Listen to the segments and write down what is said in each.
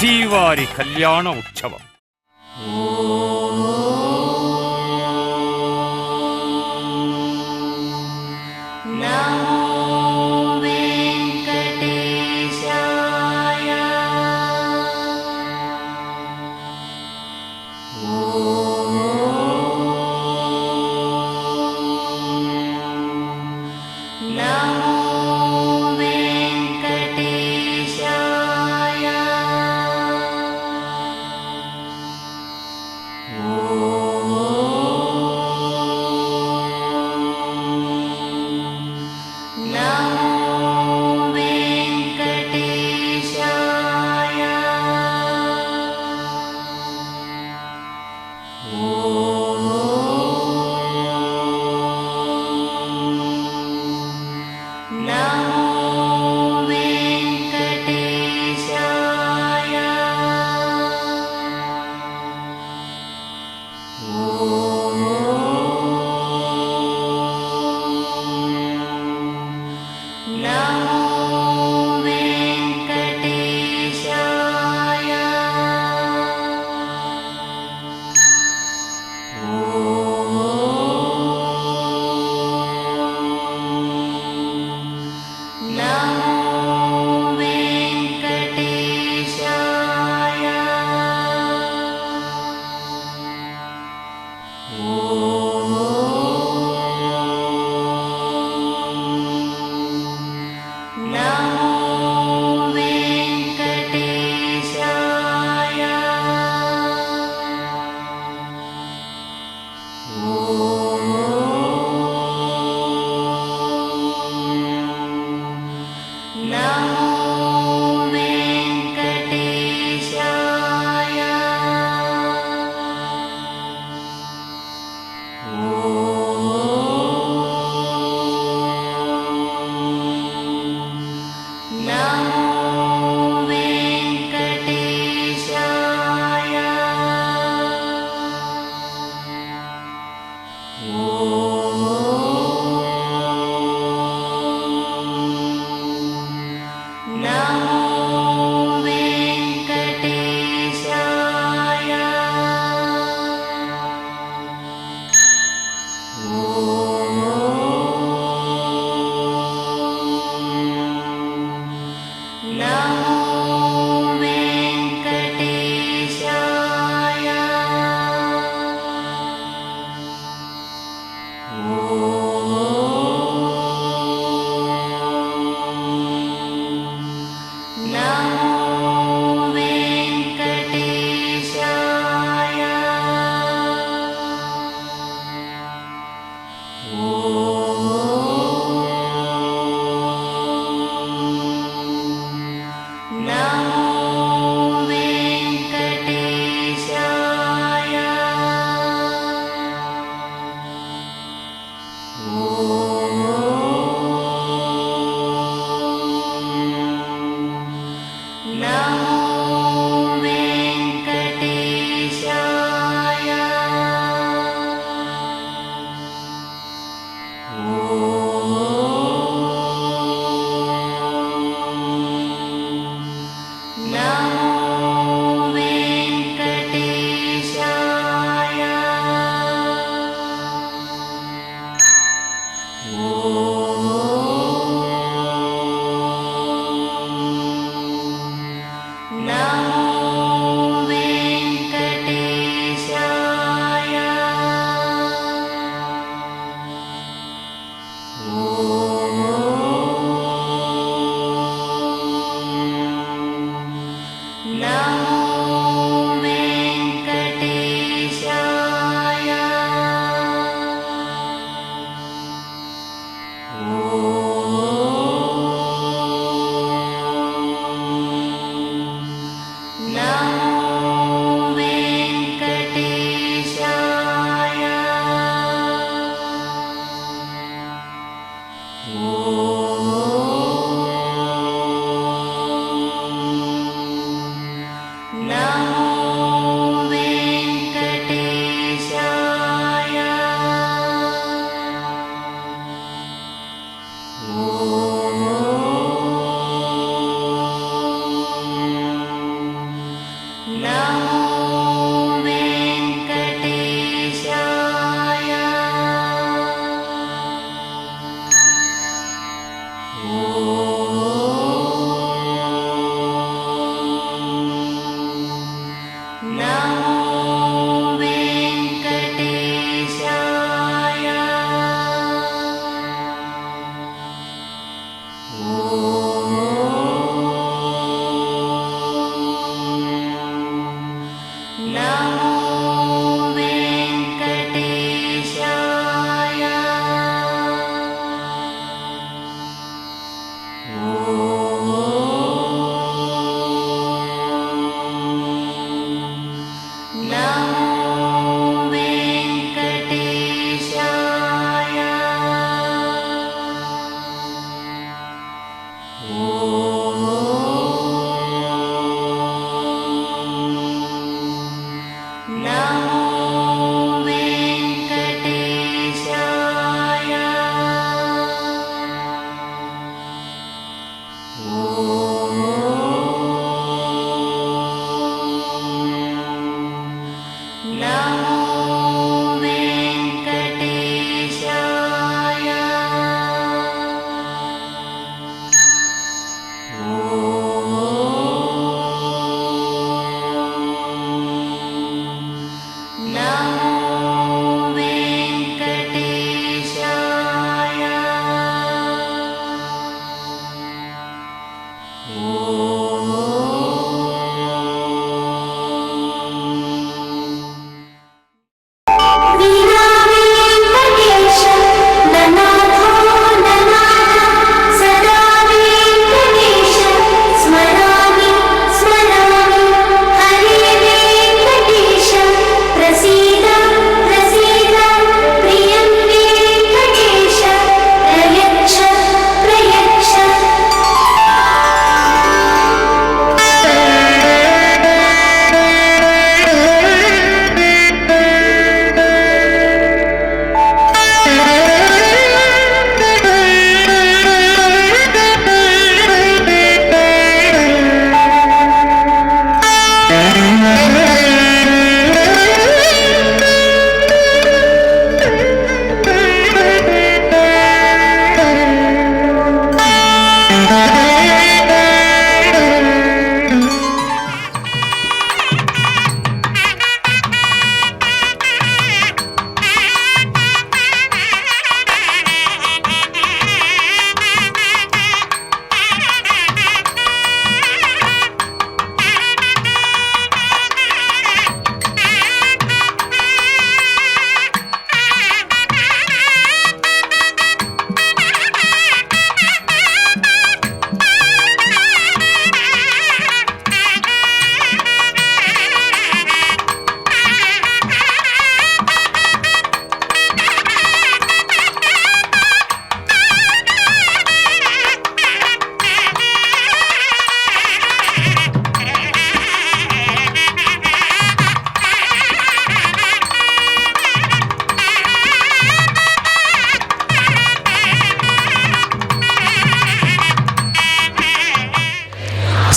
శ్రీవారి కళ్యాణ ఉత్సవం.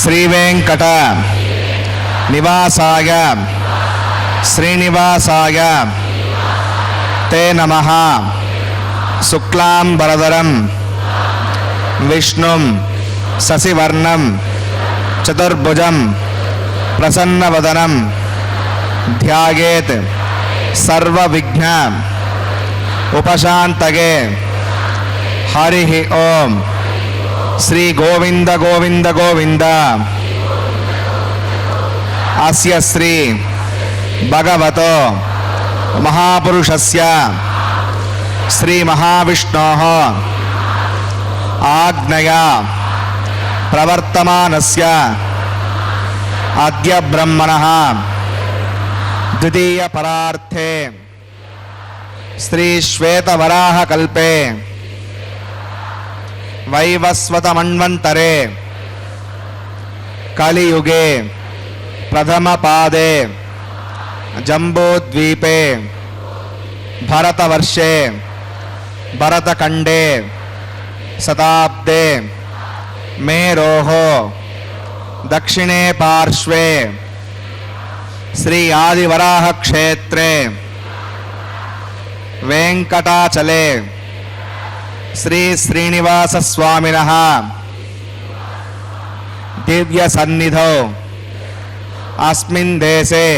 శ్రీవేంకట నివాసాయ శ్రీనివాసాయ తే నమః. శుక్లాంబరధరం విష్ణుం శశివర్ణం చతుర్భుజం ప్రసన్నవదనం ధ్యాయేత్ సర్వవిఘ్న ఉపశాంతగే. హరి ఓం. శ్రీ గోవింద గోవింద గోవింద. అస్య శ్రీ భగవతో మహాపురుషస్య శ్రీ మహావిష్ణోః ఆజ్ఞయా ప్రవర్తమానస్య అద్య బ్రహ్మణః ద్వితీయ పరార్థే శ్రీ శ్వేతవరాహ కల్పే వైవస్వత మన్వంతరే కలియుగే ప్రథమ పాదే జంబూద్వీపే భరతవర్షే భరతఖండే శతాబ్దే మేరోః దక్షిణే పార్శ్వే శ్రీ ఆదివరాహ క్షేత్రే వెంకటాచలే శ్రీ శ్రీనివాస స్వామినః దివ్య సన్నిధౌ అస్మిన్ దేశే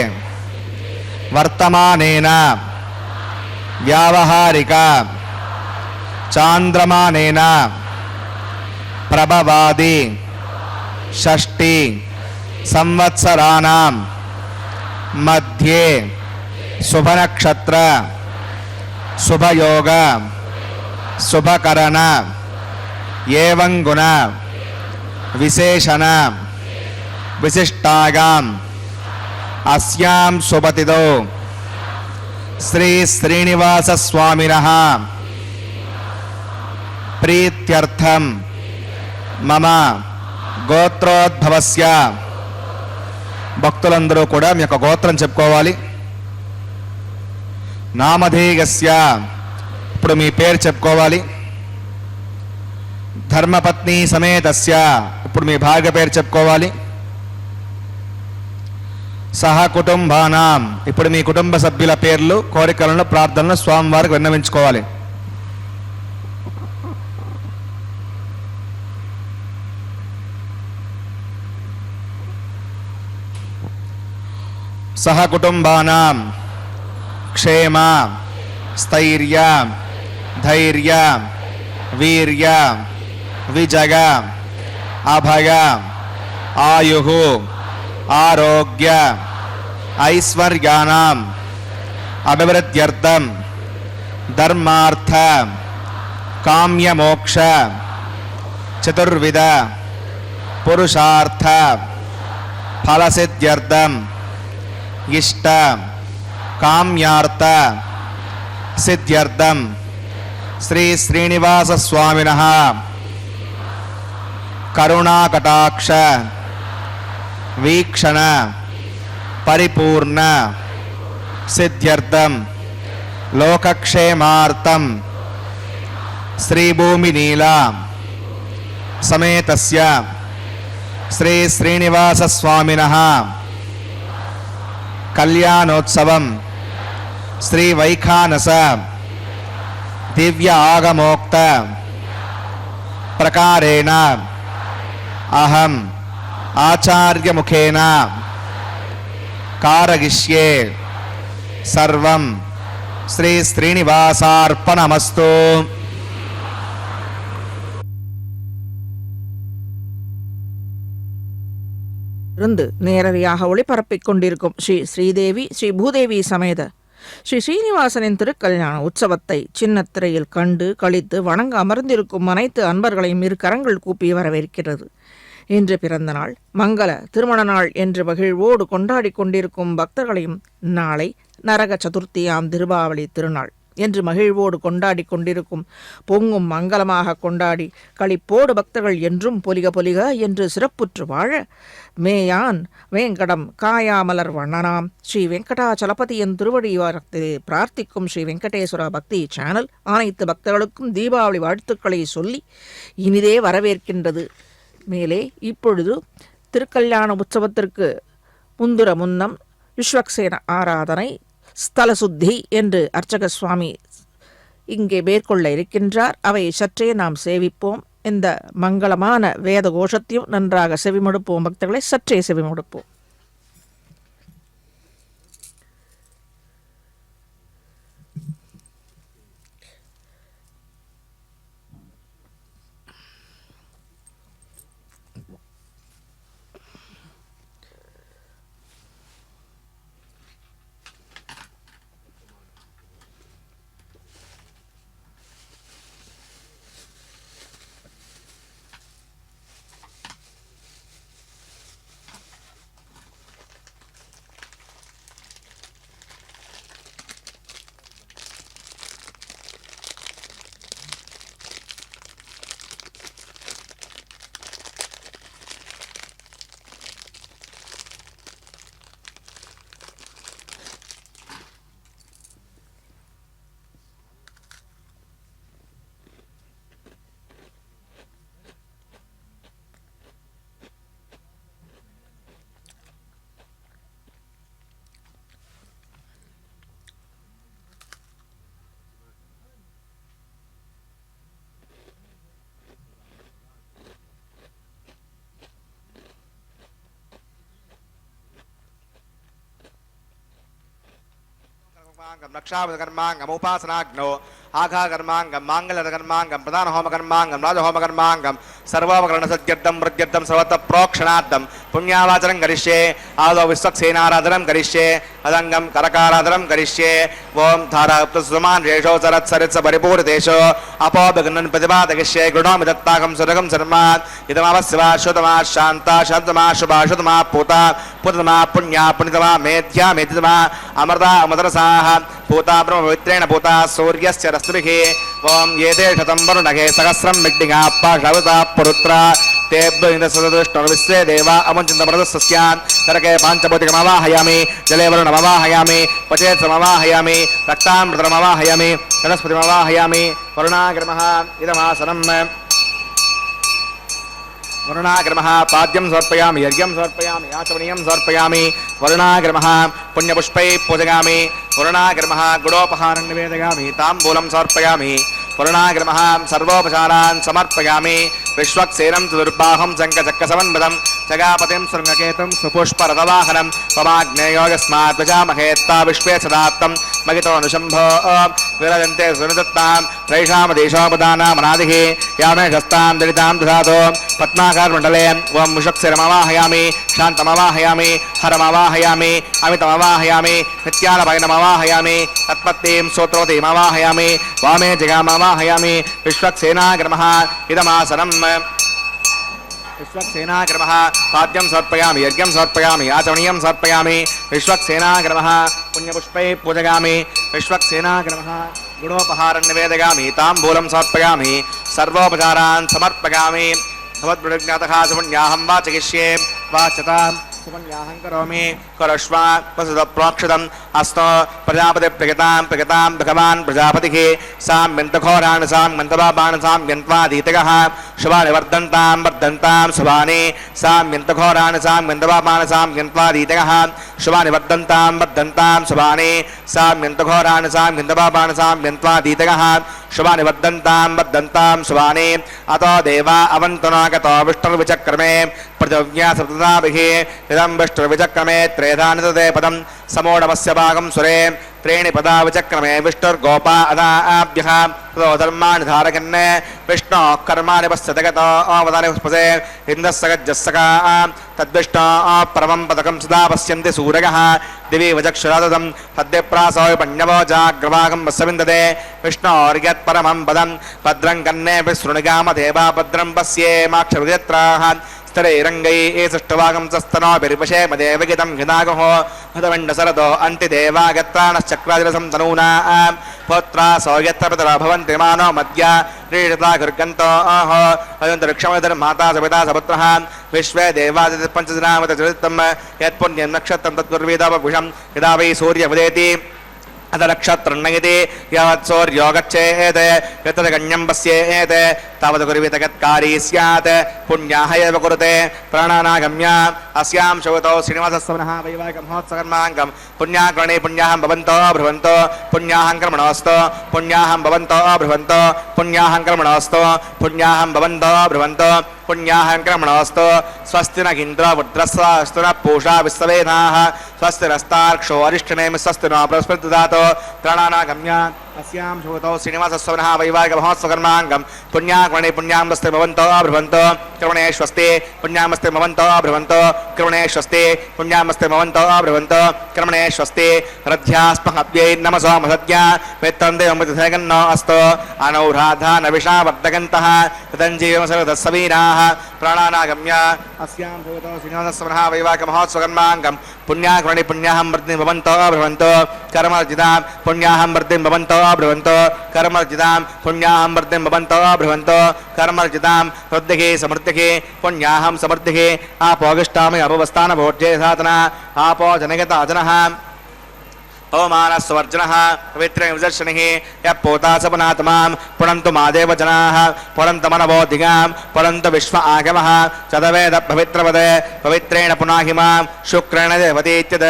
వర్తమానేన వ్యావహారిక చాంద్రమానేన ప్రభవాది షష్ఠి సంవత్సరాణం మధ్యే శుభనక్షత్ర శుభయోగ శుభకరణ ఏవం గుణ విశేషణ విశిష్టాయాం అస్యాం శుభతిథౌ శ్రీ శ్రీనివాస స్వామినః ప్రీత్యర్థం మమ గోత్రోద్భవస్య. భక్తులందరూ కూడా మీ యొక్క గోత్రం చెప్పుకోవాలి. నామధేయస్య, ఇప్పుడు మీ పేరు చెప్పుకోవాలి. ధర్మపత్ని సమేతస్య, ఇప్పుడు మీ భార్య పేరు చెప్పుకోవాలి. సహ కుటుంబానాం, ఇప్పుడు మీ కుటుంబ సభ్యుల పేర్లు, కోరికలను, ప్రార్థనలు స్వామివారికి విన్నవించుకోవాలి. సహ కుటుంబానాం క్షేమ స్థైర్య ధైర్య వీర్య విజయ అభయ ఆయు ఆరోగ్య ఐశ్వర్యానాం అభివృద్ధ్యర్థం ధర్మార్థ కామ్యమోక్ష చతుర్విధ పురుషార్థ ఫలసిద్ధ్యర్థం ఇష్ట కామ్యార్థ సిద్ధ్యర్థం శ్రీ శ్రీనివాస స్వామినః కరుణాకటాక్ష వీక్షణ పరిపూర్ణ సిద్ధ్యర్థం లోకక్షేమార్థం శ్రీభూమినీల సమేతస్య శ్రీ శ్రీనివాస స్వామినః కళ్యాణోత్సవం శ్రీ వైఖానస దివ్య ఆగమోక్త ప్రకారేణ అహం ఆచార్యముఖేన కారయిష్యే సర్వం శ్రీ శ్రీనివాసార్పణమస్తు. இருந்து நேரடியாக ஒளிபரப்பிக் கொண்டிருக்கும் ஸ்ரீ ஸ்ரீதேவி ஸ்ரீ பூதேவி சமேத ஸ்ரீ ஸ்ரீனிவாசனின் திருக்கல்யாண உற்சவத்தை சின்னத்திரையில் கண்டு களித்து வணங்க அமர்ந்திருக்கும் அனைத்து அன்பர்களையும் இரு கரங்கள் கூப்பி வரவேற்கிறது. இன்று பிறந்த நாள், மங்கள திருமண நாள் என்று மகிழ்வோடு கொண்டாடி கொண்டிருக்கும் பக்தர்களையும் நாளை நரக சதுர்த்தியாம் திருபாவளி திருநாள் என்று மகிழ்வோடு கொண்டாடி கொண்டிருக்கும் பொங்கும் மங்களமாக கொண்டாடி களிப்போடு பக்தர்கள் என்றும் பொலிக பொலிக என்று சிறப்புற்று வாழ மேயான் வேங்கடம் காயாமலர் வண்ணனாம் ஸ்ரீ வெங்கடாச்சலபதியின் திருவடி வாரத்திலே பிரார்த்திக்கும் ஸ்ரீ வெங்கடேஸ்வர பக்தி சேனல் அனைத்து பக்தர்களுக்கும் தீபாவளி வாழ்த்துக்களை சொல்லி இனிதே வரவேற்கின்றது. மேலே இப்பொழுது திருக்கல்யாண உற்சவத்திற்கு முன்னம் விஸ்வக்சேன ஆராதனை ஸ்தல சுத்தி என்று அர்ச்சக சுவாமி இங்கே மேற்கொள்ள இருக்கின்றார். அவை சற்றே நாம் சேவிப்போம். இந்த மங்களமான வேத கோஷத்தையும் நன்றாக செவிமடுப்போம். பக்தர்களை சற்றே செவிமடுப்போம். రక్షాకర్మాంగం ఉపాసనాగ్నో ఆఘాకర్మాంగం మాంగళ్యకర్మాంగం ప్రధాన హోమకర్మాంగం రాజహోమకర్మాంగం సర్వోపకరణ సత్యర్థం ప్రత్యర్థం సర్వత ప్రోక్షణార్థం పుణ్యావాచనం కరిష్యే ఆదో విశ్వక్సేనారాధనం కరిష్యే అదంగం కరకారాధనం కరిష్యే ఓం ధారాప్తసుమాన్ రేషో సరత్సరిత్స పరిపూరితేషో అపోభిగణన్ ప్రతిపాదగిష్యే గృణోమి దత్తాకం సురగం శర్మాత్ ఇదమవస్యవా శుతమా శాంత శాంతమా శుభా శుతమా పూతా పూతమా పుణ్యా పుణ్యతమా మేధ్యా మేధితమా అమృత అమృతరసాః పూతా బ్రహ్మ పవిత్రేణ పూతా సూర్యస్య రశ్మిః ఓం ఏతే శతం వరుణగే సహస్రం మిగ్నిగా పాశవతా పురుత్ర तेभ्यो इंद्रसदृष्टो विश्वे देवा अमुञ्चिन्तमृतस्स्यान् करके पाञ्चभौतिकमवाहयामि जले वरुणमवाहयामि पचेत्समवाहयामि रक्तामृतमवाहयामि वनस्पतिमवाहयामि वरुणाग्रमः इदमासनम् वरुणाग्रमः पाद्यं समर्पयामि यज्ञं समर्पयामि आचमनीयं समर्पयामि वरुणाग्रमः पुण्यपुष्पैः पूजयामि वरुणाग्रमः गुडोपहारं निवेदयामि ताम्बूलं समर्पयामि वरुणाग्रमः सर्वोपचारान् समर्पयामि विश्वक्सेनं चतुर्बाहं शङ्खचक्रसमन्वितं जगापतिं शृङ्गकेतं सुपुष्परथवाहनं पमाग्नेयो यस्मात् प्रजामहेत्ता विश्वे सदात्तं महितोऽनुशम्भो विरजन्ते सुनिदत्तां त्रैषामदेशोपदानामनादिः यामे शस्तां दलितां दधातो पद्माकारमण्डले ओं मुषक्सिरमवाहयामि शान्तमवाहयामि हरमवाहयामि अमितमवाहयामि नित्यालभैनमवाहयामि तत्पत्तीं सोत्रोतीमवाहयामि वामे जगामवाहयामि विश्वक्सेनाग्रमः इदमासनम् विश्वक्सेनाग्रमः पाद्यं समर्पयामि यज्ञं समर्पयामि आचमनीयं समर्पयामि विश्वक्सेनाग्रमः पुण्यपुष्पैः पूजयामि विश्वक्सेनाग्रमः गुणोपहारं निवेदयामि ताम्बूलं समर्पयामि सर्वोपचारान् समर्पयामि भवद्विज्ञातः सुपुण्याहं वाचयिष्ये वाचतां सुपुण्याहं करोमि करश्व वसुतप्रोक्षतम् अस्तो प्रजापति प्रगतां भगवान् प्रजापतिः साम्यन्तघोरान् साम्यन्तपापान् साम्यन्त्वादीतगः शुभानि वर्धन्तां शुभानि साम्यन्तघोरान् साम्यन्तपापान् साम्यन्त्वादीतगः शुभानि वर्धन्तां शुभानि साम्यन्तघोरान् साम्यन्तपापान् साम्यन्त्वादीतगः शुभानि वर्धन्तां शुभानि अतो देवा अवन्तनागतो विष्णुर्विचक्रमे पृथिव्या सप्तदाभिः इदं विष्णुर्विचक्रमे त्रेधानि तदे पदं समोढमस्य भागं सुरे त्रीणि पदा विचक्रमे विष्णुर्गोपा अदाभ्यः ततो धर्माणि धारयन् विष्णोः कर्माणि पश्यति गतो अवतानि पुष्पसे इन्द्रस्य गज्जस्सका तद्विष्णोः परमं पदकं सदा पश्यन्ति सूरयः दिवि वचक्षुरादतं तद्विप्रासो पण्यवो जाग्रवागं वस्यविन्दते विष्णोर्यत्परमं पदं भद्रं कन्ने विसृणुगामदेवा भद्रं पश्येमाक्षरुद्राः स्तरैरङ्गैः सृष्टवागं सस्तनोभिर्वशे मदेवगितं हिनागः हृदमण्डसरतो अन्तिदेवागत्राणश्चक्रादिरसं तनूना पुत्रा सौयत्रपितरो भवन्ति मानो मध्य क्रीडता घुर्गन्तो आहो अयन्तरिक्षमधर्माता सपिता सपुत्रः विश्वे देवादिपञ्चजनामतचरितं यत्पुण्यं नक्षत्रं तद्गुर्वेदावपुषं यदा वै सूर्यमुदेति अथ नक्षत्रन्नयति यावत् सूर्यो गच्छेत् यत्र गण्यं पश्येत् तावत् कुर्वीतगत्कारी स्यात् पुण्याः एव कुरुते प्राणानागम्य अस्यां शौतो श्रीनिवासस्वनः वैवाहिकमहोत्सवकर्माङ्गं पुण्याकरणे पुण्याहं भवन्तो ब्रुवन्तो पुण्याहं कर्मणोऽस्तु पुण्याहं भवन्तो ब्रुवन्तो पुण्याहं कर्मणोऽस्तु पुण्याहं भवन्तो ब्रुवन्तो पुण्याहं कर्मणोऽस्तु स्वस्ति न इन्द्रो वृद्रस्वस्तु न पूषा विश्ववेदाः स्वस्ति नस्तार्क्षो अरिष्टनेमि स्वस्ति नो बृहस्पति ददातु प्राणानागम्य अस्यां शोतो श्रीनिवासस्वनः वैवाहिकमहोत्सवकर्माङ्गं पुण्याकरणे पुण्यामस्ते भवन्तो ब्रुवन्तो कर्मणे स्वस्ति पुण्यामस्ते भवन्तो ब्रुवन्तो कर्मणे स्वस्ति पुण्यामस्ते भवन्तो ब्रुवन्तो कर्मणे स्वस्ति रथ्यास्महव्यै नमसो महद्या वेत्तन्ते अमृतधगन्नो अस्तु अनौराधा नविषा वर्धगन्तः तदञ्जीवमसरदस्सवीराः प्राणानागम्य अस्यां शोतो श्रीनिवासस्वनः वैवाहिकमहोत्सवकर्माङ्गं पुण्याकरणे पुण्याहं वर्धिं भवन्तो ब्रुवन्तो कर्मर्जितां पुण्याहं वर्धिं भवन्तो ब्रुवन्तो कर्मर्जितां पुण्याहं वर्धिं भवन्तो ब्रुवन्तो कर्मर्जितां वृद्धिः समृद्धिः पुण्याहं समृद्धिः आपोगिष्टामि अपवस्थानभोज्ये साधना आपो जनयता जनः पवमानस्वर्जनः पवित्रेण विदर्शनिः यः पोता सपनात्मां पुनन्तु मादेव जनाः पुनन्तमनवोधिगां पुनन्तु विश्व आगमः चदवेद पवित्रवदे पवित्रेण पुनाहि मां शुक्रेण देवतीत्यद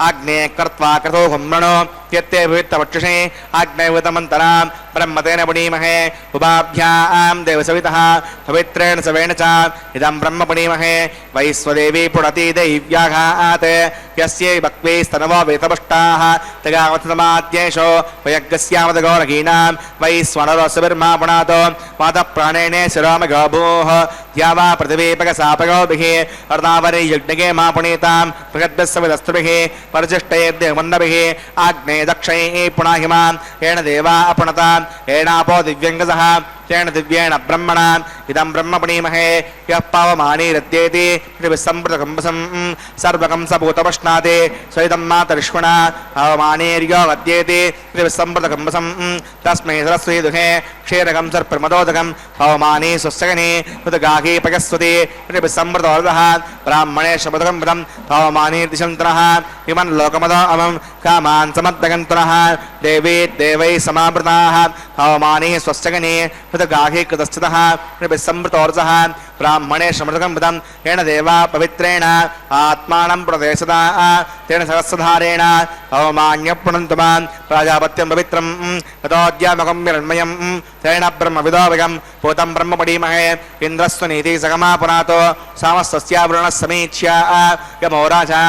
अग्ने कृत्वा क्रतो हुम्रणो यत्ते वित्तवक्षसे आग्नेयवतमन्तरां ब्रह्मतेन पुनीमहे उपाभ्यां देवसवितः पवित्रेण सवेन च इदं ब्रह्म पुनीमहे वैश्वदेवी पुणति दैव्याघात् यस्यै भक्वेस्तनवो वेतपुष्टाः तगावतमाद्येषो वयज्ञस्यामदगौरगीणां वैश्वनरोऽसुभिर्मा पुनातो वातप्राणेने शिरोमगोभूः या वा पृथिवीपकसापगोभिः अर्धावरीयज्ञगे मा पुनीतां बृहद्भिस्सविदस्तुभिः परिचिष्टयेद्यमन्नभिः आग्ने दक्षैः पुनाहिमां येन देवा अपणतां येनापो दिव्यङ्गसः तेन दिव्येण ब्रह्मणा इदं ब्रह्म पुनीमहे यः पावमानीरद्येति पृथिविस्सम्पृतकम्बसं सर्वकं सभूतपश्नाति स्वैदं मातरिष्वणा पावमानीर्यो वद्येति पृथिविस्सम्पृतकम्बसं तस्मै सरस्वती दुहे क्षीरकं सर्प्रमदोदकं पावमानी स्वस्यगनी मृतगाही पयस्वती पृथिविस्सम्पृतोर्धः ब्राह्मणे शपदकं पदं पावमानीर्दिशन्तनः इमं लोकमदो अमं कामान् समद्दगन्तनः देवी देवैः समावृताः पावमानी स्वस्यगनी गाहे कृतस्थितः संवृतोर्जः ब्राह्मणे समृतकं पदं येन देवा पवित्रेण आत्मानं प्रदेशदा तेन सहस्रधारेण अवमान्यपुणन्तु मां प्राजापत्यं पवित्रं ततोऽद्यामकं विरण्मयं तेन ब्रह्मविदोऽवगं पूतं ब्रह्म पडीमहे इन्द्रस्वनीति सगमा पुनातो सामस्तस्यावरुणः समीक्ष्य यमोराजा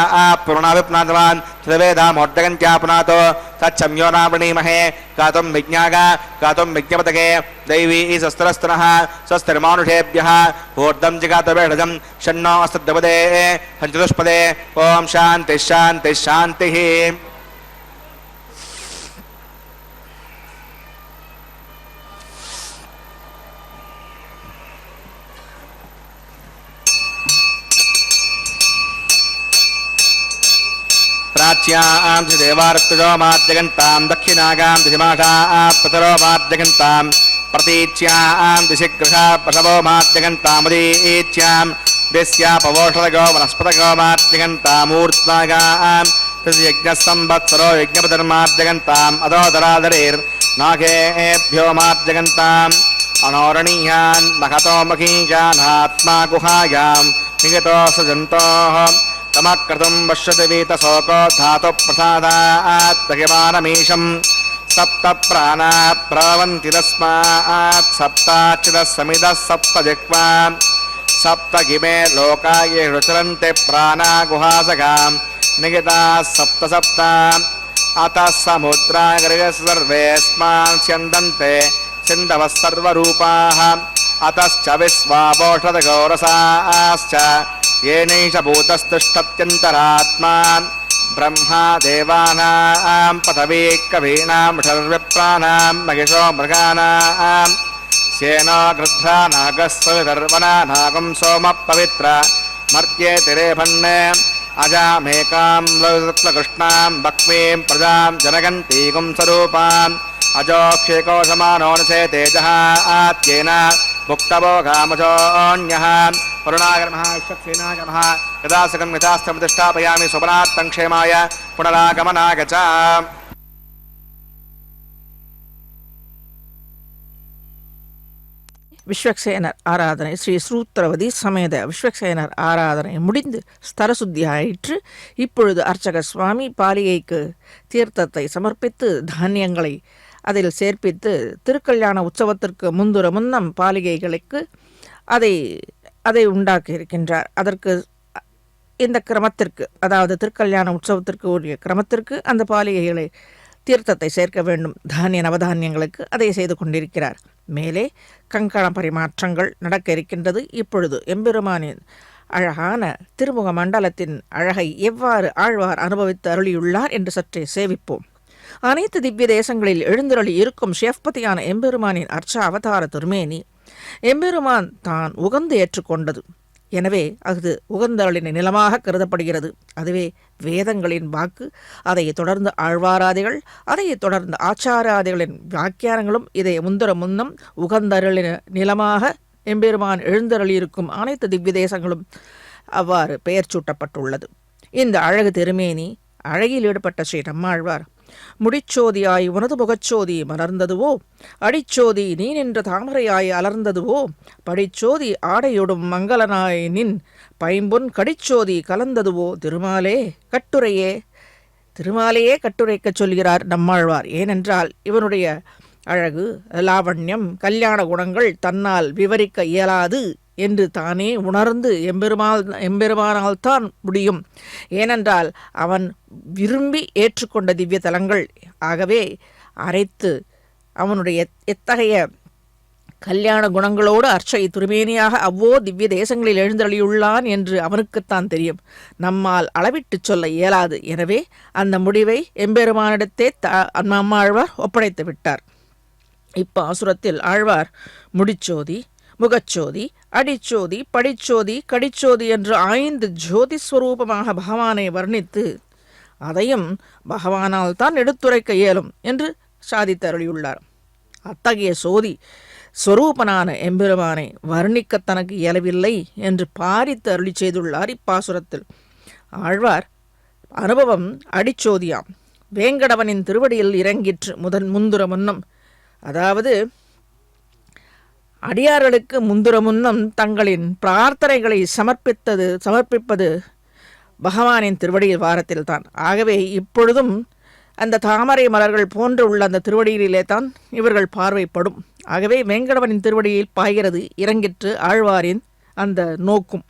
पुरुणाविपुनातवान् तद्वेदामोर्दगन्त्या पुनातो तच्छम्यो नावृणीमहे गातुं विज्ञागा गातुं विज्ञपतके दैवी शस्त्रस्तनः स्वस्तिर्मानुषेभ्यः ऊर्ध्वं जिगातवेषजं षण्णो अस्तद्वपदे पञ्चदुष्पदे ॐ शान्तिः शान्तिः शान्तिः प्राच्यां देवार्तजो माद्यगन्तां दक्षिणागां दिशिमाषां पतरो माद्यगन्तां प्रतीच्यां दिशिगृहा पशवो माद्यगन्तामुदीच्यां दिस्यापवोषधगो वनस्पतगो माद्यगन्तामूर्त्नागां यज्ञसंवत्सरो यज्ञपतिर्माद्यगन्ताम् अदोदरादरेर्नागेभ्यो माद्यगन्ताम् अनोरणीयान् महतो मखीजानात्मा गुहायां निगतो सजन्तोः तमक्रतुं पश्यति वीतशोको धातुप्रसादात् दहिमानमीशं सप्त प्राणा प्रवन्ति तस्मात् सप्ताच्युतः समितः सप्त जिह्वा सप्त इमे लोका ये रुचरन्ते प्राणा गुहासगां निगिताः सप्त सप्त अतः समुद्रागर्गः सर्वेऽस्मान् स्यन्दन्ते सिन्धवः सर्वरूपाः अतश्च विश्वापोषधगौरसाश्च येनैष भूतस्तिष्ठत्यन्तरात्मा ब्रह्मा देवानां पृथिवी कवीनां षड्विप्राणां महिषो मृगाणां सेनो गृध्रा नागस्वविधर्वना नागं सोमः पवित्र मर्त्ये तिरेभन्ने अजामेकां लकृष्णां बक्वीं प्रजां जनगन्तीकुं स्वरूपाम् अजोक्षेकोशमानोनसे तेजः आत्येन मुक्तभोगामजोऽन्यः वरुणागर्मः विश्वक्सेनागमः यदासकं यथास्थं प्रतिष्ठापयामि स्वपनार्थं क्षेमाय पुनरागमनाय च விஸ்வக்சேனர் ஆராதனை ஸ்ரீ ஸ்ரூத்ரவதி சமேத விஸ்வக்சேனர் ஆராதனை முடிந்து ஸ்தரசுத்தி ஆயிற்று. இப்பொழுது அர்ச்சக சுவாமி பாலிகைக்கு தீர்த்தத்தை சமர்ப்பித்து தானியங்களை அதில் சேர்ப்பித்து திருக்கல்யாண உற்சவத்திற்கு முன்னம் பாலிகைகளுக்கு அதை உண்டாக்கி இருக்கின்றார். அதற்கு இந்த கிரமத்திற்கு, அதாவது திருக்கல்யாண உற்சவத்திற்கு உரிய கிரமத்திற்கு அந்த பாலிகைகளை தீர்த்தத்தை சேர்க்க வேண்டும். தானிய நவதானியங்களுக்கு அதை செய்து கொண்டிருக்கிறார். மேலே கங்கண பரிமாற்றங்கள் நடக்க இருக்கின்றது. இப்பொழுது எம்பெருமானின் அழகான திருமுக மண்டலத்தின் அழகை எவ்வாறு ஆழ்வார் அனுபவித்து அருளியுள்ளார் என்று சற்றே சேவிப்போம். அனைத்து திவ்ய தேசங்களில் எழுந்தருளி இருக்கும் ஷேஃபதியான எம்பெருமானின் அர்ச்ச அவதார திருமேனி எம்பெருமான் தான் உகந்து ஏற்றுக்கொண்டது. எனவே அது உகந்தருளின் நிலமாக கருதப்படுகிறது. அதுவே வேதங்களின் வாக்கு. அதைத் தொடர்ந்து ஆழ்வாராதிகள், அதைத் தொடர்ந்து ஆச்சாராதிகளின் வியாக்கியானங்களும் இதை முன்னம் உகந்தருளின நிலமாக எம்பெருமான் எழுந்தருளியிருக்கும் அனைத்து திவ்ய தேசங்களும் அவ்வாறு பெயர் சூட்டப்பட்டுள்ளது. இந்த அழகு திருமேனி அழகில் ஈடுபட்ட ஸ்ரீ நம்மாழ்வார் முடிச்சோதியாய் உனது முகச்சோதி மலர்ந்ததுவோ, அடிச்சோதி நீ நின்ற தாமரையாய் அலர்ந்ததுவோ, படிச்சோதி ஆடையொடும் மங்களனாய் நின் பைம்பொன் கடிச்சோதி கலந்ததுவோ திருமாலே கட்டுரையே திருமாலையே கட்டுரைக்கச் சொல்கிறார் நம்மாழ்வார். ஏனென்றால் இவனுடைய அழகு, லாவண்யம், கல்யாண குணங்கள் தன்னால் விவரிக்க இயலாது என்று தானே உணர்ந்து எம்பெருமானால்தான் முடியும். ஏனென்றால் அவன் விரும்பி ஏற்றுக்கொண்ட திவ்ய தலங்கள். ஆகவே அனைத்து அவனுடைய எத்தகைய கல்யாண குணங்களோடு அர்ச்சை திருமேனியாக அவ்வோ திவ்ய தேசங்களில் எழுந்தருளியுள்ளான் என்று அவனுக்குத்தான் தெரியும். நம்மால் அளவிட்டு சொல்ல இயலாது. எனவே அந்த முடிவை எம்பெருமானிடத்தே நம்மாழ்வார் ஒப்படைத்து விட்டார். இப்பாசுரத்தில் ஆழ்வார் முடிச்சோதி, முகச்சோதி, அடிச்சோதி, படிச்சோதி, கடிச்சோதி என்று 5 ஜோதி ஸ்வரூபமாக பகவானை வர்ணித்து அதையும் பகவானால் தான் எடுத்துரைக்க இயலும் என்று சாதித்தருளியுள்ளார். அத்தகைய சோதி ஸ்வரூபனான எம்பெருமானை வர்ணிக்க தனக்கு இயலவில்லை என்று பாரித்து அருளி செய்துள்ளார் இப்பாசுரத்தில். ஆழ்வார் அனுபவம் அடிச்சோதியாம். வேங்கடவனின் திருவடியில் இறங்கிற்று முந்துர முன்னம். அதாவது அடியார்களுக்கு முந்துர முன்னம் தங்களின் பிரார்த்தனைகளை சமர்ப்பிப்பது பகவானின் திருவடியில் வாரத்தில் தான். ஆகவே இப்பொழுதும் அந்த தாமரை மலர்கள் போன்று உள்ள அந்த திருவடியிலே தான் இவர்கள் பார்வைப்படும். ஆகவே வேங்கடவனின் திருவடியில் பாய்கிறது இறங்கிற்று ஆழ்வாரின் அந்த நோக்கும்.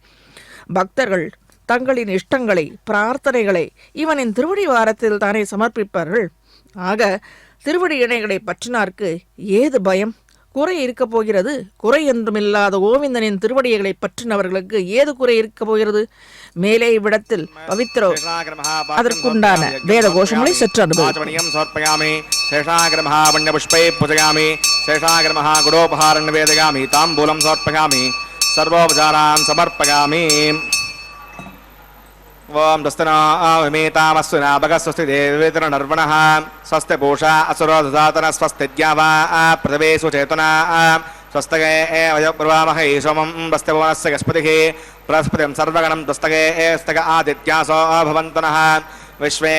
பக்தர்கள் தங்களின் இஷ்டங்களை, பிரார்த்தனைகளை இவனின் திருவடி வாரத்தில் தானே சமர்ப்பிப்பார்கள். ஆக திருவடி இணைகளை பற்றினார்க்கு ஏது பயம்? குறை இருக்கப் போகிறது? குறை என்றுமில்லாத கோவிந்தனின் திருவடிகளை பற்றினவர்களுக்கு ஏது குறை இருக்கப் போகிறது? மேலே இவ்விடத்தில் பவித்ரோ அதற்குண்டான வேத கோஷங்களை சற்று அனுபவிப்போம். சமர்ப்பயாமி சேஷாகிரமஹாபண்ய புஷ்பை பூஜயாமி சேஷாகிரமஹா குடோபஹாரண்ய வேதயாமி தாம்பூலம் சமர்ப்பயாமி சர்வோபசாரான் சமர்ப்பயாமி. ஓம் தஸ்தனாமேதாமஸ்வினா பகஸ்வஸ்தி தேவேந்திரநர்வணः ஸ்வஸ்தி பூஷா அசுரோ ததாதன ஸ்வஸ்தி த்யாவா பிரதவேஷு சேதனா ஸ்வஸ்தகே வயோப்ரவாமஹை சோமம் வஸ்தி புவனஸ்ய கஸ்பதிः பிரஸ்பதிம் சர்வகணம் தஸ்தகே ஸ்தக ஆதித்யாசோ பவந்தனः விஸ்வே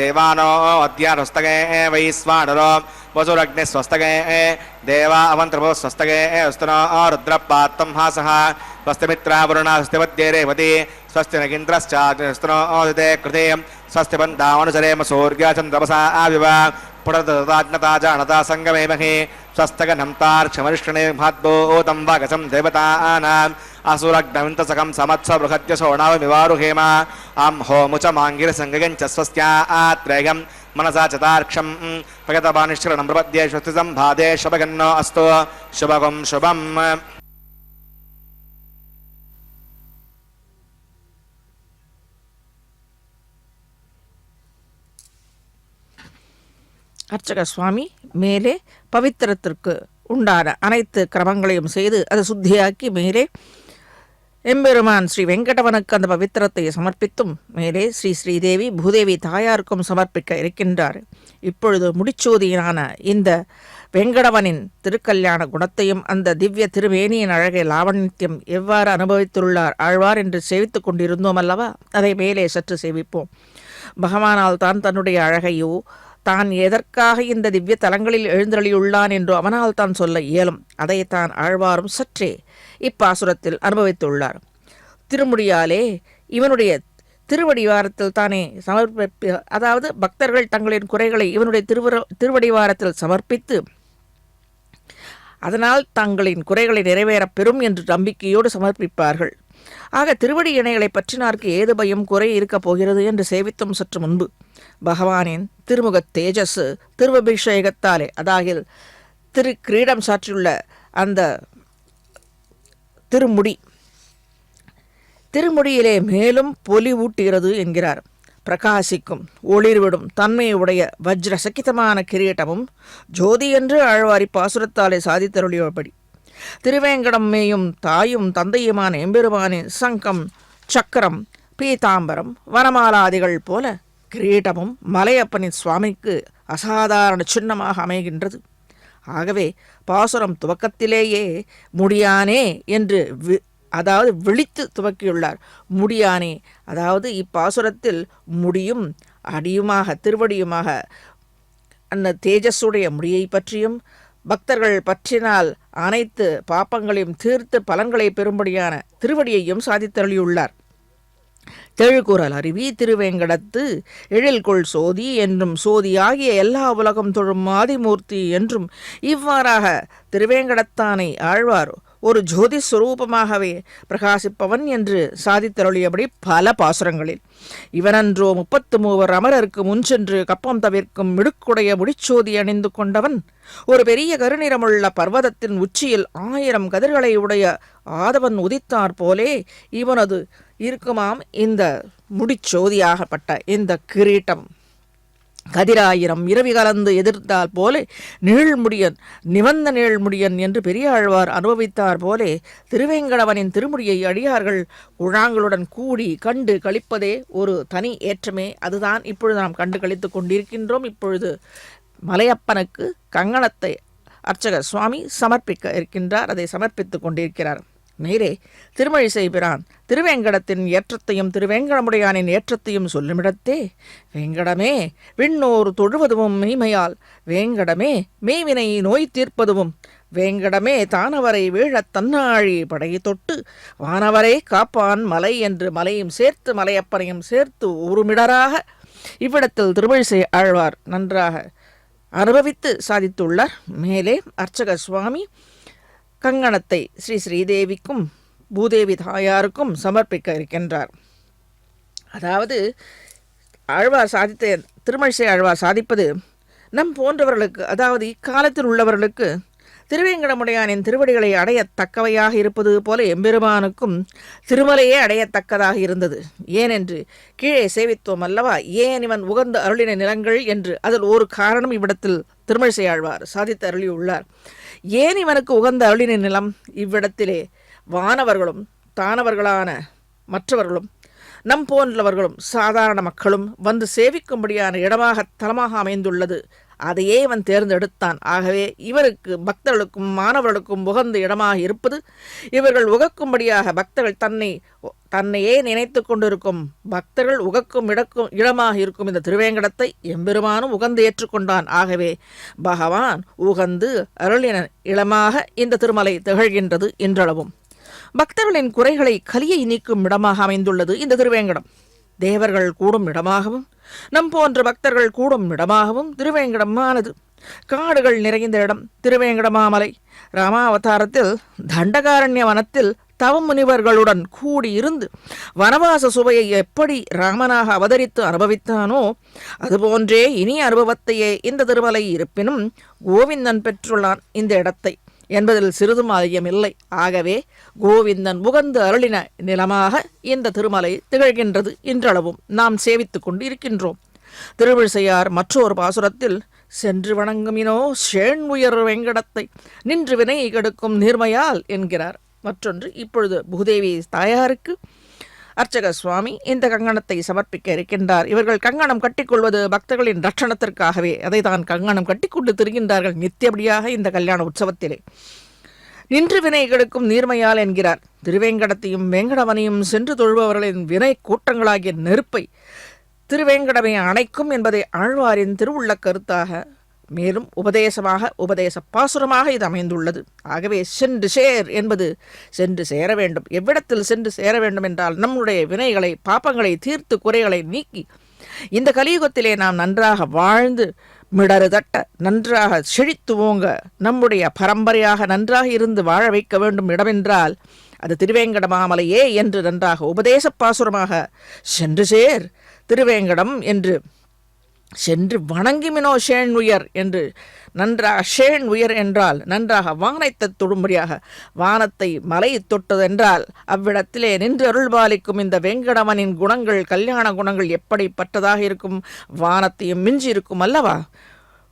தேவானோ அத்யாஸ்தகே வைஸ்வானரோ वसुरग्नि स्वस्तगे देवा अवंत्रभो स्वस्तगे स्तनो रुद्रपात्तं हासः स्वस्तिमित्रा वरुणा स्वस्तिवद्ये रेवती स्वस्ति नगिन्द्रश्चास्तनो ओदिते कृते स्वस्ति बन्धामनुसरेम सूर्याचन्द्रमसा आविवा पुनर्दताज्ञता जानता सङ्गमेमहि स्वस्तगनन्तार्क्षमरिष्णे भाद्भूतं वागसं देवतानाम् असुरग्नविन्तसकं समत्सबृहत्यशोणावमिवारुहेम अं होमुचमाङ्गिरसङ्गगञ्च स्वस्त्या आत्रेयम् मनसा चतार्क्षं प्रगतबानिश्चरणं प्रपद्ये स्वस्ति सम्भादे शुभगन्नो अस्तु शुभगं शुभम्. அர்ச்சக சுவாமி மேலே பவித்திரத்திற்கு உண்டான அனைத்து கிரமங்களையும் செய்து அதை சுத்தியாக்கி மேலே எம்பெருமான் ஸ்ரீ வெங்கடவனுக்கு அந்த பவித்திரத்தை சமர்ப்பித்தும் மேலே ஸ்ரீதேவி பூதேவி தாயாருக்கும் சமர்ப்பிக்க இருக்கின்றார். இப்பொழுது முடிச்சோதியினான இந்த வெங்கடவனின் திருக்கல்யாண குணத்தையும் அந்த திவ்ய திருவேணியின் அழகை லாவண்யத்தையும் எவ்வாறு அனுபவித்துள்ளார் ஆழ்வார் என்று சேவித்துக் கொண்டிருந்தோம் அல்லவா? அதை மேலே சற்று சேவிப்போம். பகவானால் தான் தன்னுடைய அழகையோ தான் எதற்காக இந்த திவ்ய தலங்களில் எழுந்தருளியுள்ளான் என்று அவனால் தான் சொல்ல இயலும். அதைத்தான் ஆழ்வாரும் சற்றே இப்பாசுரத்தில் அனுபவித்துள்ளார். திருமுடியாலே இவனுடைய திருவடிவாரத்தில் தானே அதாவது பக்தர்கள் தங்களின் குறைகளை இவனுடைய திருவடிவாரத்தில் சமர்ப்பித்து அதனால் தங்களின் குறைகளை நிறைவேறப் பெறும் என்று நம்பிக்கையோடு சமர்ப்பிப்பார்கள். ஆக திருவடி இணைகளை பற்றினார்க்கு ஏது பயம் குறை இருக்கப் போகிறது என்று சேவித்தும் சற்று முன்பு பகவானின் திருமுக தேஜஸ் திருவபிஷேகத்தாலே அதாகில் திரு கிரீடம் சாற்றியுள்ள அந்த திருமுடியிலே மேலும் பொலிவூட்டுகிறது என்கிறார். பிரகாசிக்கும் ஒளிர்விடும் தன்மையுடைய வஜ்ர சக்கிதமான கிரீட்டமும் ஜோதி என்று ஆழ்வாரி பாசுரத்தாலே சாதித்தருளியபடி திருவேங்கடம் மேயும் தாயும் தந்தையுமான எம்பெருமானின் சங்கம், சக்கரம், பீதாம்பரம், வனமாலாதிகள் போல கிரீட்டமும் மலையப்பனின் சுவாமிக்கு அசாதாரண சின்னமாக அமைகின்றது. ஆகவே பாசுரம் துவக்கத்திலேயே முடியானே என்று அதாவது விழித்து துவக்கியுள்ளார். முடியானே அதாவது இப்பாசுரத்தில் முடியும் அடியுமாக திருவடியுமாக அந்த தேஜஸுடைய முடியை பற்றியும் பக்தர்கள் பற்றினால் அனைத்து பாப்பங்களையும் தீர்த்து பலன்களை பெறும்படியான திருவடியையும் சாதித்தருளியுள்ளார். தெழுகுறல் அருவி திருவேங்கடத்து எழில்கொள் சோதி என்றும் சோதியாகிய எல்லா உலகம் தொழும் ஆதிமூர்த்தி என்றும் இவ்வாறாக திருவேங்கடத்தானை ஆழ்வார் ஒரு ஜோதி சுரூபமாகவே பிரகாசிப்பவன் என்று சாதித்தருளியபடி பல பாசுரங்களில் இவனன்றோ 33 அமரருக்கு முன்சென்று கப்பம் தவிர்க்கும் மிடுக்குடைய முடிச்சோதி அணிந்து கொண்டவன் ஒரு பெரிய கருநிறமுள்ள பர்வதத்தின் உச்சியில் 1000 கதிர்களை உடைய ஆதவன் உதித்தார் போலே இவனது இருக்குமாம் இந்த முடிச்சோதியாகப்பட்ட இந்த கிரீட்டம். கதிராயிரம் இரவி கலந்து எதிர்த்தால் போலே நீழ்முடியன் நிவந்த நீழ்முடியன் என்று பெரியாழ்வார் அனுபவித்தார் போலே திருவேங்கடவனின் திருமுடியை அடியார்கள் குழாங்களுடன் கூடி கண்டு கழிப்பதே ஒரு தனி ஏற்றமே. அதுதான் இப்பொழுது நாம் கண்டு கழித்து கொண்டிருக்கின்றோம். இப்பொழுது மலையப்பனுக்கு கங்கணத்தை அர்ச்சக சுவாமி சமர்ப்பிக்க இருக்கின்றார். அதை சமர்ப்பித்துக் கொண்டிருக்கிறார். நேரே திருமழிசை பிரான் திருவேங்கடத்தின் ஏற்றத்தையும் திருவேங்கடமுடையானின் ஏற்றத்தையும் சொல்லுமிடத்தே, வேங்கடமே விண்ணோர் தொழுவதுவும் மெய்மையால், வேங்கடமே மெய்வினை நோய் தீர்ப்பதுவும், வேங்கடமே தானவரை வீழத் தன்னாழி படை தொட்டு வானவரை காப்பான் மலை என்று மலையும் சேர்த்து மலையப்பனையும் சேர்த்து ஒருமிடராக இவ்விடத்தில் திருமழிசை ஆழ்வார் நன்றாக அனுபவித்து சாதித்துள்ளார். மேலே அர்ச்சக சுவாமி கங்கணத்தை ஸ்ரீ ஸ்ரீதேவிக்கும் பூதேவி தாயாருக்கும் சமர்ப்பிக்க இருக்கின்றார். அதாவது ஆழ்வார் சாதித்த திருமழிசை ஆழ்வார் சாதிப்பது நம் போன்றவர்களுக்கு, அதாவது இக்காலத்தில் உள்ளவர்களுக்கு திருவேங்கடமுடையானின் திருவடிகளை அடையத்தக்கவையாக இருப்பது போல எம்பெருமானுக்கும் திருமலையே அடையத்தக்கதாக இருந்தது. ஏனென்று கீழே சேவித்தோம் அல்லவா, ஏன் இவன் உகந்த அருளின நிலங்கள் என்று. அதில் ஒரு காரணம் இவ்விடத்தில் திருமழிசை ஆழ்வார் சாதித்து அருளியுள்ளார். ஏன் இவனுக்கு உகந்த அருளின நிலம்? இவ்விடத்திலே வானவர்களும் தானவர்களான மற்றவர்களும் நம் போன்றவர்களும் சாதாரண மக்களும் வந்து சேவிக்கும்படியான இடமாக தலமாக அமைந்துள்ளது. அதையே இவன் தேர்ந்தெடுத்தான். ஆகவே இவருக்கு பக்தர்களுக்கும் மாணவர்களுக்கும் உகந்த இடமாக இருப்பது, இவர்கள் உகக்கும்படியாக பக்தர்கள் தன்னையே நினைத்து கொண்டிருக்கும் பக்தர்கள் உகக்கும் இடமாக இருக்கும் இந்த திருவேங்கடத்தை எம்பெருமானும் உகந்து ஏற்றுக்கொண்டான். ஆகவே பகவான் உகந்து அருளின இடமாக இந்த திருமலை திகழ்கின்றது. இன்றளவும் பக்தர்களின் குறைகளை கலியை நீக்கும் இடமாக அமைந்துள்ளது இந்த திருவேங்கடம். தேவர்கள் கூடும் இடமாகவும் நம் போன்ற பக்தர்கள் கூடும் இடமாகவும் திருவேங்கடமானது. காடுகள் நிறைந்த இடம் திருவேங்கடமாமலை. ராமாவதாரத்தில் தண்டகாரண்ய வனத்தில் தவமுனிவர்களுடன் கூடியிருந்து வனவாச சுவையை எப்படி ராமனாக அவதரித்து அனுபவித்தானோ அதுபோன்றே இனி அனுபவத்தையே இந்த திருமலை இருப்பினும் கோவிந்தன் பெற்றுள்ளான் இந்த இடத்தை என்பதில் சிறிதும் ஐயமில்லை. ஆகவே கோவிந்தன் உகந்து அருளின நிலமாக இந்த திருமலை திகழ்கின்றது. இன்றளவும் நாம் சேவித்துக் கொண்டு இருக்கின்றோம். திருவிழிசையார் மற்றொரு பாசுரத்தில் சென்று வணங்குமினோ ஷேண் உயர் வெங்கடத்தை நின்று வினை கெடுக்கும் நீர்மையால் என்கிறார். மற்றொன்று இப்பொழுது பூதேவி தாயாருக்கு அர்ச்சக சுவாமி இந்த கங்கணத்தை சமர்ப்பிக்க இருக்கின்றார். இவர்கள் கங்கணம் கட்டிக்கொள்வது பக்தர்களின் ரட்சணத்திற்காகவே. அதை தான் கங்கணம் கட்டிக்கொண்டு திரிகின்றார்கள் நித்தியபடியாக இந்த கல்யாண உற்சவத்திலே. நின்று வினை கெடுக்கும் நீர்மையால் என்கிறார். திருவேங்கடத்தையும் வேங்கடவனையும் சென்று தொழுபவர்களின் வினை கூட்டங்களாகிய நெருப்பை திருவேங்கடமே அணைக்கும் என்பதை ஆழ்வாரின் திருவுள்ள கருத்தாக மேலும் உபதேச பாசுரமாக இது அமைந்துள்ளது. ஆகவே சென்று சேர் என்பது சென்று சேர வேண்டும். எவ்விடத்தில் சென்று சேர வேண்டும் என்றால் நம்முடைய வினைகளை பாப்பங்களை தீர்த்து குறைகளை நீக்கி இந்த கலியுகத்திலே நாம் நன்றாக வாழ்ந்து மிடறு தட்ட நன்றாக செழித்து ஓங்க நம்முடைய பரம்பரையாக நன்றாக இருந்து வாழ வைக்க வேண்டும் இடமென்றால் அது திருவேங்கடமாமலையே என்று நன்றாக உபதேச பாசுரமாக சென்று சேர் திருவேங்கடம் என்று சென்று வணங்கிமினோ ஷேண் உயர் என்று நன்றாக ஷேண் உயர் என்றால் நன்றாக வானத்தை தொடும்படியாக வானத்தை மலை தொட்டதென்றால் அவ்விடத்திலே நின்று அருள்பாலிக்கும் இந்த வேங்கடவனின் குணங்கள் கல்யாண குணங்கள் எப்படிப்பட்டதாக இருக்கும்? வானத்தையும் மிஞ்சி இருக்கும் அல்லவா?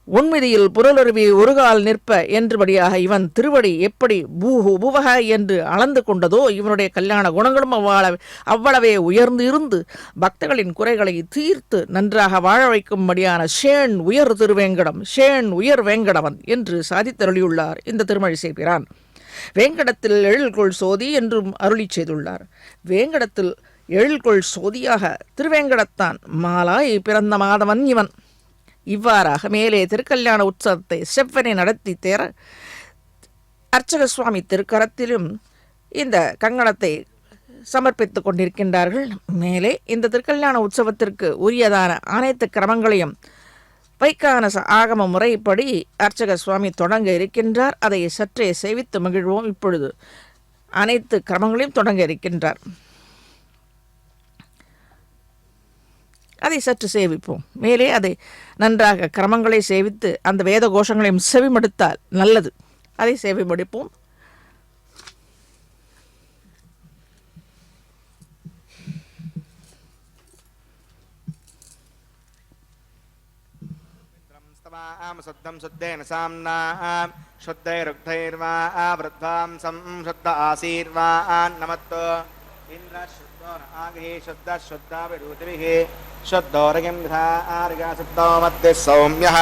உண்மிதியில் புரலருவி ஒருகால் நிற்ப என்றபடியாக இவன் திருவடி எப்படி பூஹு புவக என்று அளந்து கொண்டதோ இவனுடைய கல்யாண குணங்களும் அவ்வளவே உயர்ந்து இருந்து பக்தர்களின் குறைகளை தீர்த்து நன்றாக வாழ வைக்கும்படியான ஷேண் உயர் திருவேங்கடம் ஷேண் உயர் வேங்கடவன் என்று சாதித்தருளியுள்ளார் இந்த திருமழிசை பிரான். வேங்கடத்தில் எழில்கொள் சோதி என்றும் அருளி செய்துள்ளார். வேங்கடத்தில் எழில்கொள் சோதியாக திருவேங்கடத்தான் மாலாய் பிறந்த மாதவன் இவன். இவ்வாறாக மேலே திருக்கல்யாண உற்சவத்தை செவ்வனை நடத்தி தேர அர்ச்சக சுவாமி திருக்கரத்திலும் இந்த கங்கணத்தை சமர்ப்பித்துக் கொண்டிருக்கின்றார்கள். மேலே இந்த திருக்கல்யாண உற்சவத்திற்கு உரியதான அனைத்து கிரமங்களையும் வைக்கான ஆகம முறைப்படி அர்ச்சக சுவாமி தொடங்க இருக்கின்றார். அதை சற்றே சேவித்து மகிழ்வோம். இப்பொழுது அனைத்து கிரமங்களையும் தொடங்க இருக்கின்றார். அதை சற்று சேவிப்போம். மேலே அதை நன்றாக கிரமங்களை சேவித்து அந்த வேத கோஷங்களையும் செவிமடுத்தால் நல்லது. அதை சேவை முடிப்போம். शुद्धं शुद्धेन साम्ना शुद्धैरुग्धैर्वा वृद्धांसं शुद्ध आसीर्वान् नमत्तो इन्द्र शुद्धो न आगहि शुद्ध शुद्धा विरूतिभिः शुद्धोरगिंधा आर्गा शुद्धो मध्य सौम्यः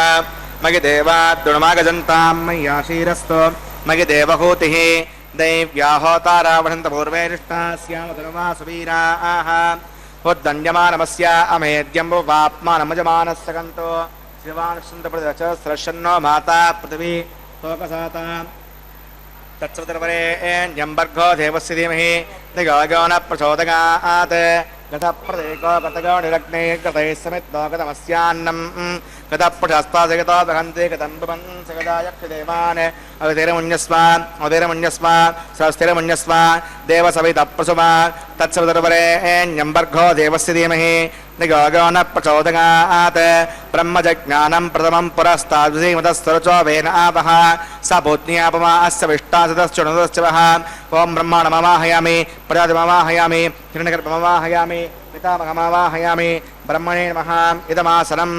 मयि देवाद्दुणमागजन्तां मय्याशीरस्तो मयि देवहूतिः दैव्याहोतारावणन्तपूर्वैरिष्टास्यामधर्मासुवीराः उद्दण्यमानमस्य अमेद्यं वाप्मानमजमानस्सकन्तो शिवानुसन्तप्रदच स्रशन्नो माता पृथिवी तोकसाता तत्सवितर्वरेण्यम्बर्गो देवस्य धीमहि दिगो न प्रचोदयात् गतप्रदेको गतगो निरग्ने गतैः समित्तो गतमस्यान्नम् गतप्रशस्ताजगतो दहन्ति गतं पुंस गदा यक्षदेवान् अवितिरमुन्यस्व स्वस्तिरमुन्यस्व देवसवितप्रसुवा तत्सवितर्वरेण्यम्बर्गो देवस्य धीमहि दिगो न प्रचोदयात् ब्रह्मजज्ञानं प्रथमं पुरस्ताद्विमतस्तरुचो वेन आवः स भूत्न्यापमा अस्य विष्टासतश्चुणुतश्च वः ॐ ब्रह्माणमवाहयामि प्रजातिमवाहयामि हिरण्यगर्भमवाहयामि पितामहमवाहयामि ब्रह्मणे नमः इदमासनं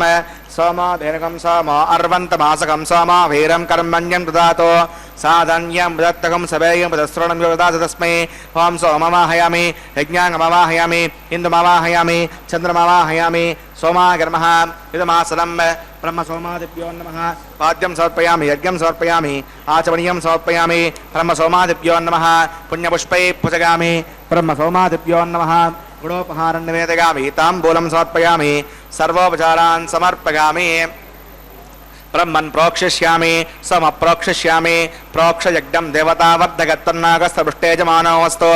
सोमोधेनुकं सोमो अर्वन्तमासकं सोमो वीरं कर्मण्यं ददातु साधन्यं दत्तकं सवेयं पदस्रोणं ददातु तस्मै ॐ सोममाहयामि यज्ञाङ्गमवाहयामि इन्दुमवाहयामि चन्द्रमवाहयामि सोमागर्मः इदमासनं ब्रह्मसोमादिभ्यो नमः पाद्यं समर्पयामि यज्ञं समर्पयामि आचमनीयं समर्पयामि ब्रह्मसोमादिभ्यो नमः पुण्यपुष्पैः पूजयामि ब्रह्मसोमादिभ्यो नमः गुणोपहारं निवेदयामि ताम्बूलं समर्पयामि सर्वोपचारान् समर्पयामि ब्रह्मन् प्रोक्षिष्यामि समप्रोक्षिष्यामि प्रोक्षयज्ञं देवतावर्धगत्तन्नागस्तपृष्टेजमानोऽस्तु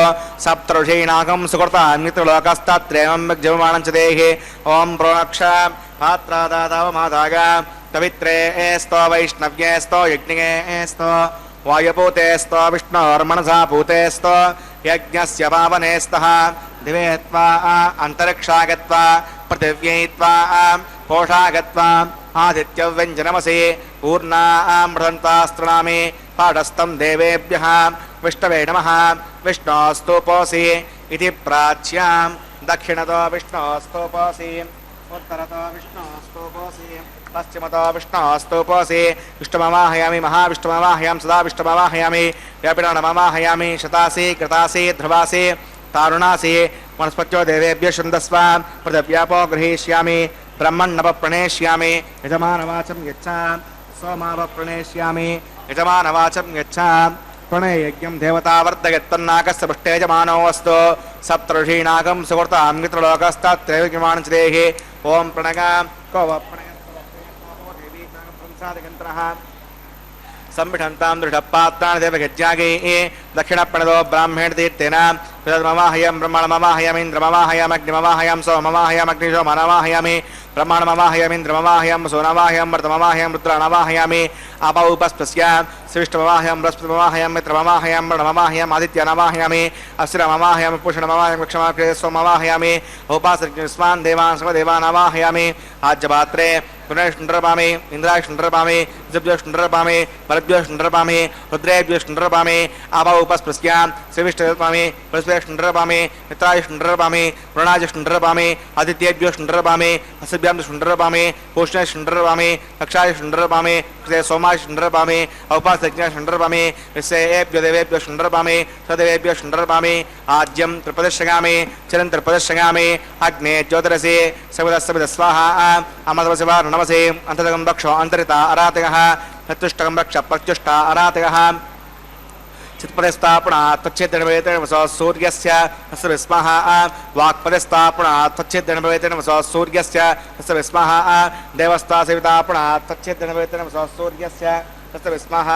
सप्तऋषीणाकं सुकृतान् मित्रलोकस्तत्रैवं विजयमानं च देहि ॐ प्रोक्ष पात्रादातावमादाग पवित्रे स्तो वैष्णव्ये स्तो यज्ञे स्तो वायुपूते स्तो विष्णोर्मनसा पूते स्तो यज्ञस्य पावने स्तः दिवे त्वा अन्तरिक्षा गत्वा पृथिव्यै त्वा पोषा गत्वा आदित्यव्यञ्जनमसि पूर्णामृतन्तास्तृणामि पाठस्थं देवेभ्यः विष्णवे नमः विष्णोस्तुपोऽसि इति प्राच्यां दक्षिणतो विष्णोस्तुपोऽसि उत्तरतो विष्णोस्तुपोऽसि पश्चिमतो विष्णोस्तुपोऽसि विष्णुमवाहयामि महाविष्णुमवाहयामि सदा विष्णुमवाहयामि व्यापिणमवाहयामि शतासि कृतासि ध्रुवासि तारुणासि वनस्पत्यो देवेभ्यो शृन्दस्व पृथिव्यापो गृहीष्यामि ब्रह्मण्णवप्रणेष्यामि यजमानवाचं यच्छा सोमावप्रणेष्यामि यजमानवाचं यच्छा प्रणययज्ञं देवतावर्धयत्तन्नाकस्य पृष्टेजमानोऽस्तु सप्तऋषीणाकं सुकृतां मित्रलोकस्तत्रैव विजयमानं च देहि ॐ प्रणग को देवीनागंसादिगन्त्रः संबिठन्तां दृढपात्राणि देवगज्ञागैः दक्षिणप्रणदो ब्राह्मण तीर्थेन मवाहयं ब्रह्मणमवाहयमिन्द्रमवाहयमग्निमवाहयं सोमवाहयमग्निशोमनवाहयामि ब्रह्मणमवाहयमिन्द्रमवाहयं सोनवाहयं मृतमवाहयं रुद्रनवाहयामि अपौपस्पस्य श्रेष्ठमवाहयं बृहस्पतिमवाहयं मित्रमवाहयं मृणमवाहयम् आदित्यनवाहयामि अस्त्रमवाहयं पुषणमवाहयं वृक्षमाक्षे सोमवाहयामि उपासृज्ञस्वान् देवान् सर्वदेवानवाहयामि आज्यपात्रे पुनर्षण्डरपामि इन्द्रायष्णडरपामि दिव्यष्णडरपामि परभ्योष्णडरपामि रुद्रेभ्योष्णडरपामि अपौपस्पस्य श्रीविष्णुपामि बृहस्पतिष्णडरपामि मित्रायष्णडरपामि वरुणायष्णडरपामि आदित्येभ्योष्णडरपामि अस्भ्यां पूष्णेष्णडरपामि कक्षायष्णडरपामि सोमायष्णडरपामि औपासज्ञाष्णडरपामि विश्वेभ्यो देवेभ्यो ष्णडरपामि सदेवेभ्यो ष्णडरपामि आज्यं त्रिपदशयामि चिरं त्रिपदशयामि अग्ने ज्योतिरसि सविदस्सविद स्वाहा अमृतवशिवा नमसे अन्तरगं रक्षो अन्तरिता अरातयः चतुष्टकं रक्ष प्रत्युष्टा अरातयः चित्पदस्थापनात् तच्छेदनभवेतेनवसो सूर्यस्य तस्य विस्मः वाक्पदस्थापनात् तच्छेदनभवेतेनवसो सूर्यस्य तस्य विस्मः देवस्तासेवितापनात् तच्छेदनभवेतेनवसो सूर्यस्य तस्य विस्मः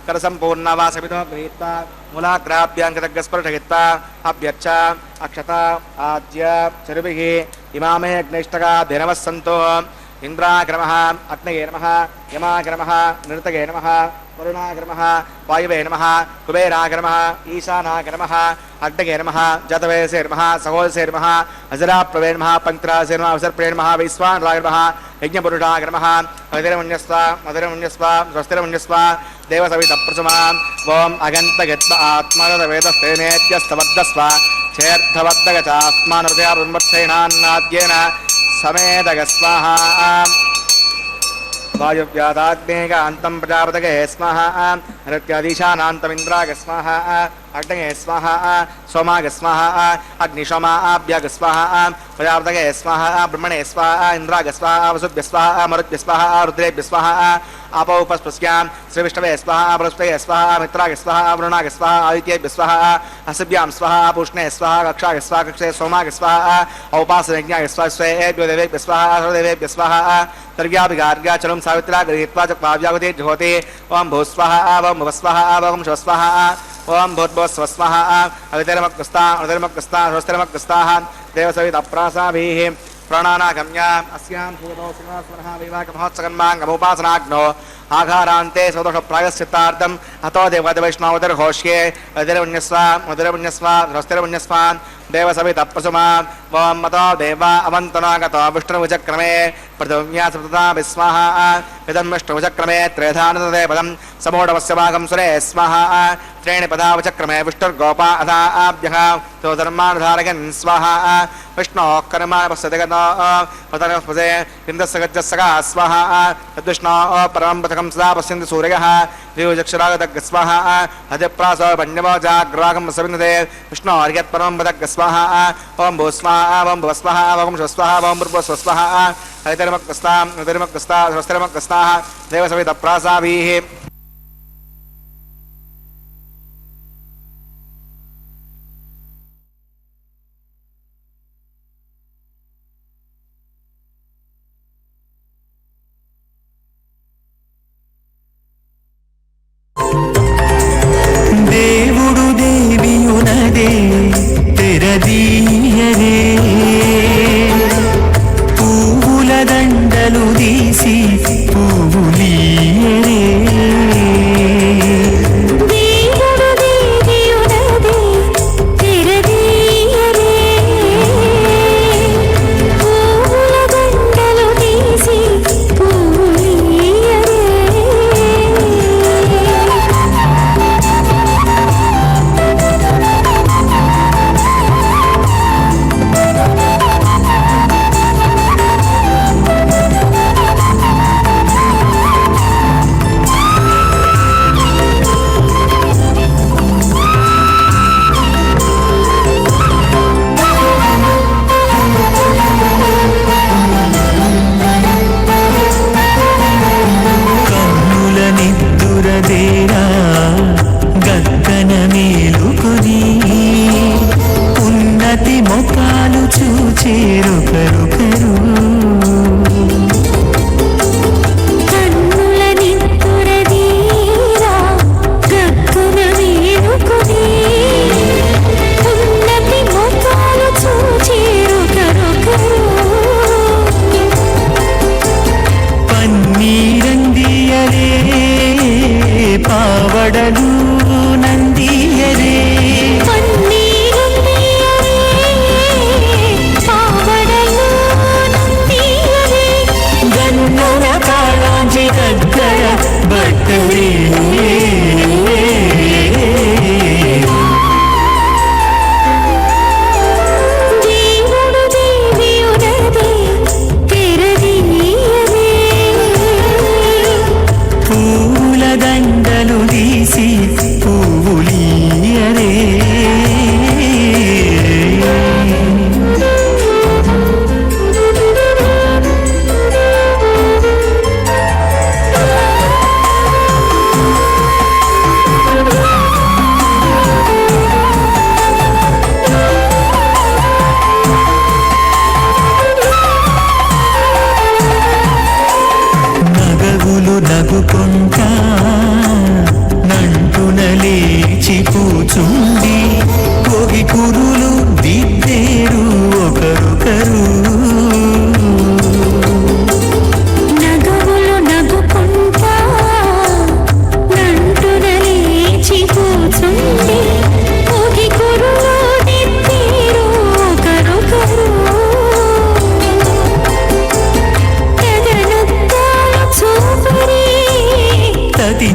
करसम्पूर्णवासविदो गृहीत्वा मूलाग्राभ्याङ्कतज्ञस्पर्शयित्वा अभ्यर्च अक्षता आद्य चरुभिः इमामे अग्निष्टका धिनवः सन्तो इन्द्राग्रमः अग्नये नमः यमाग्रमः नृतये नमः वरुणाग्रमः वायुवे नमः कुबेराग्रमः ईशानाग्रमः अग्नये नमः जातवेदसे नमः सहोदसे नमः अजराप्रवे नमः पङ्क्तिरासे नमः अवसर्प्रे नमः वैश्वानराग्रमः यज्ञपुरुषाग्रमः मधुरमुन्यस्वा मधुरमुन्यस्वा स्वस्तिरमुन्यस्वा देवसवितप्रसुमा ॐ अगन्तगत्व आत्मगतवेदस्तेनेत्यस्तबद्धस्व चेर्थबद्धगचात्मानवृत्यान्वर्षेणान्नाद्येन समेदगस्वाहा वायुव्यादाग्नेगान्तं प्रजापतये स्वाहा हृत्यादीशानान्तमिन्द्राग स्वाहा अग्नये स्वाहा सोमाग स्वाहा अग्निशोमाभ्याग स्वाहा प्रजापतये स्वाहा ब्रह्मणे स्वाहा इंद्राग स्वाहा वसुभ्य स्वाहा मरुभ्य स्वाहा रुद्रेभ्य स्वाहा आपौपस्पस्यां श्रीविष्णवे स्वाहा बृहस्पतये स्वाहा मित्राग स्वाहा वरुणाग स्वाहा आदित्येभ्य स्वाहा हसभ्यां स्वाहा पूष्णे स्वाहा कक्षाग स्वाहा कक्षे सोमाग स्वाहा औपासनज्ञाग स्वाहा स्वेभ्यो देवेभ्य स्वाहा सर्वदेवेभ्य स्वाहा तर्व्याभिगार्ग्याचलं सावित्रा गृहीत्वा च पाव्यागते ज्योते ओं भूस्वाहा ओं भुवस्वाहा ओं शिवस्वाहा ओं भूर्भुवस्वस्वाहा अवितरमग्रस्ता अवितरमग्रस्ता स्वस्तिरमग्रस्ताः देवसवितप्रासाभिः प्राणानागम्या अस्यां भूतो शिवास्वरः विवाहमहोत्सकन्माङ्गमुपासनाग्नो आघारान्ते स्वदोषप्रायश्चित्तार्थम् अतो देवदैवैष्णवदर्घोष्ये अदिरपुण्यस्वा मधुरपुण्यस्वा स्वस्तिरपुण्यस्वा देवसवितप्रसुमा ॐ मतो देवा अवन्तनागतो विष्णुभुजक्रमे पृथिव्या विस्वाहा इदं विष्णुभुजक्रमे त्रेधानदे पदं समूढवस्य भागं सुरे स्वाहा त्रीणि पदावचक्रमे विष्णुर्गोपा अधा आभ्यः धर्मानुधारयन् स्वाहा विष्णोः कर्माणि पश्यति गतो पतनस्पदे इन्द्रस्य गजस्सगा स्वाहा तद्विष्णोः परमं पथकं सदा पश्यन्ति सूर्यः द्विजक्षरागतग् स्वाहा अधिप्रासो पञ्चमो जाग्रागं सविन्दते विष्णोर्यत्परमं पदग् स्वाहा ओं भूस्वाहा ओं भुवस्वाहा ओं शिवस्वाहा ओं भूर्भुवस्वाहा हरितरमग्रस्तां हरितरमग्रस्ता स्वस्तिरमग्रस्ताः देवसवितप्रासाभिः దేవుడు దేవియునదే తెరదీయరే పువ్వుల దండలు తీసి పువ్వులీయరే గక్కన మేలుకొని ఉన్నతి మొఖాలు చూచేరొకరొకరు పావడలు నందియరే పావడలు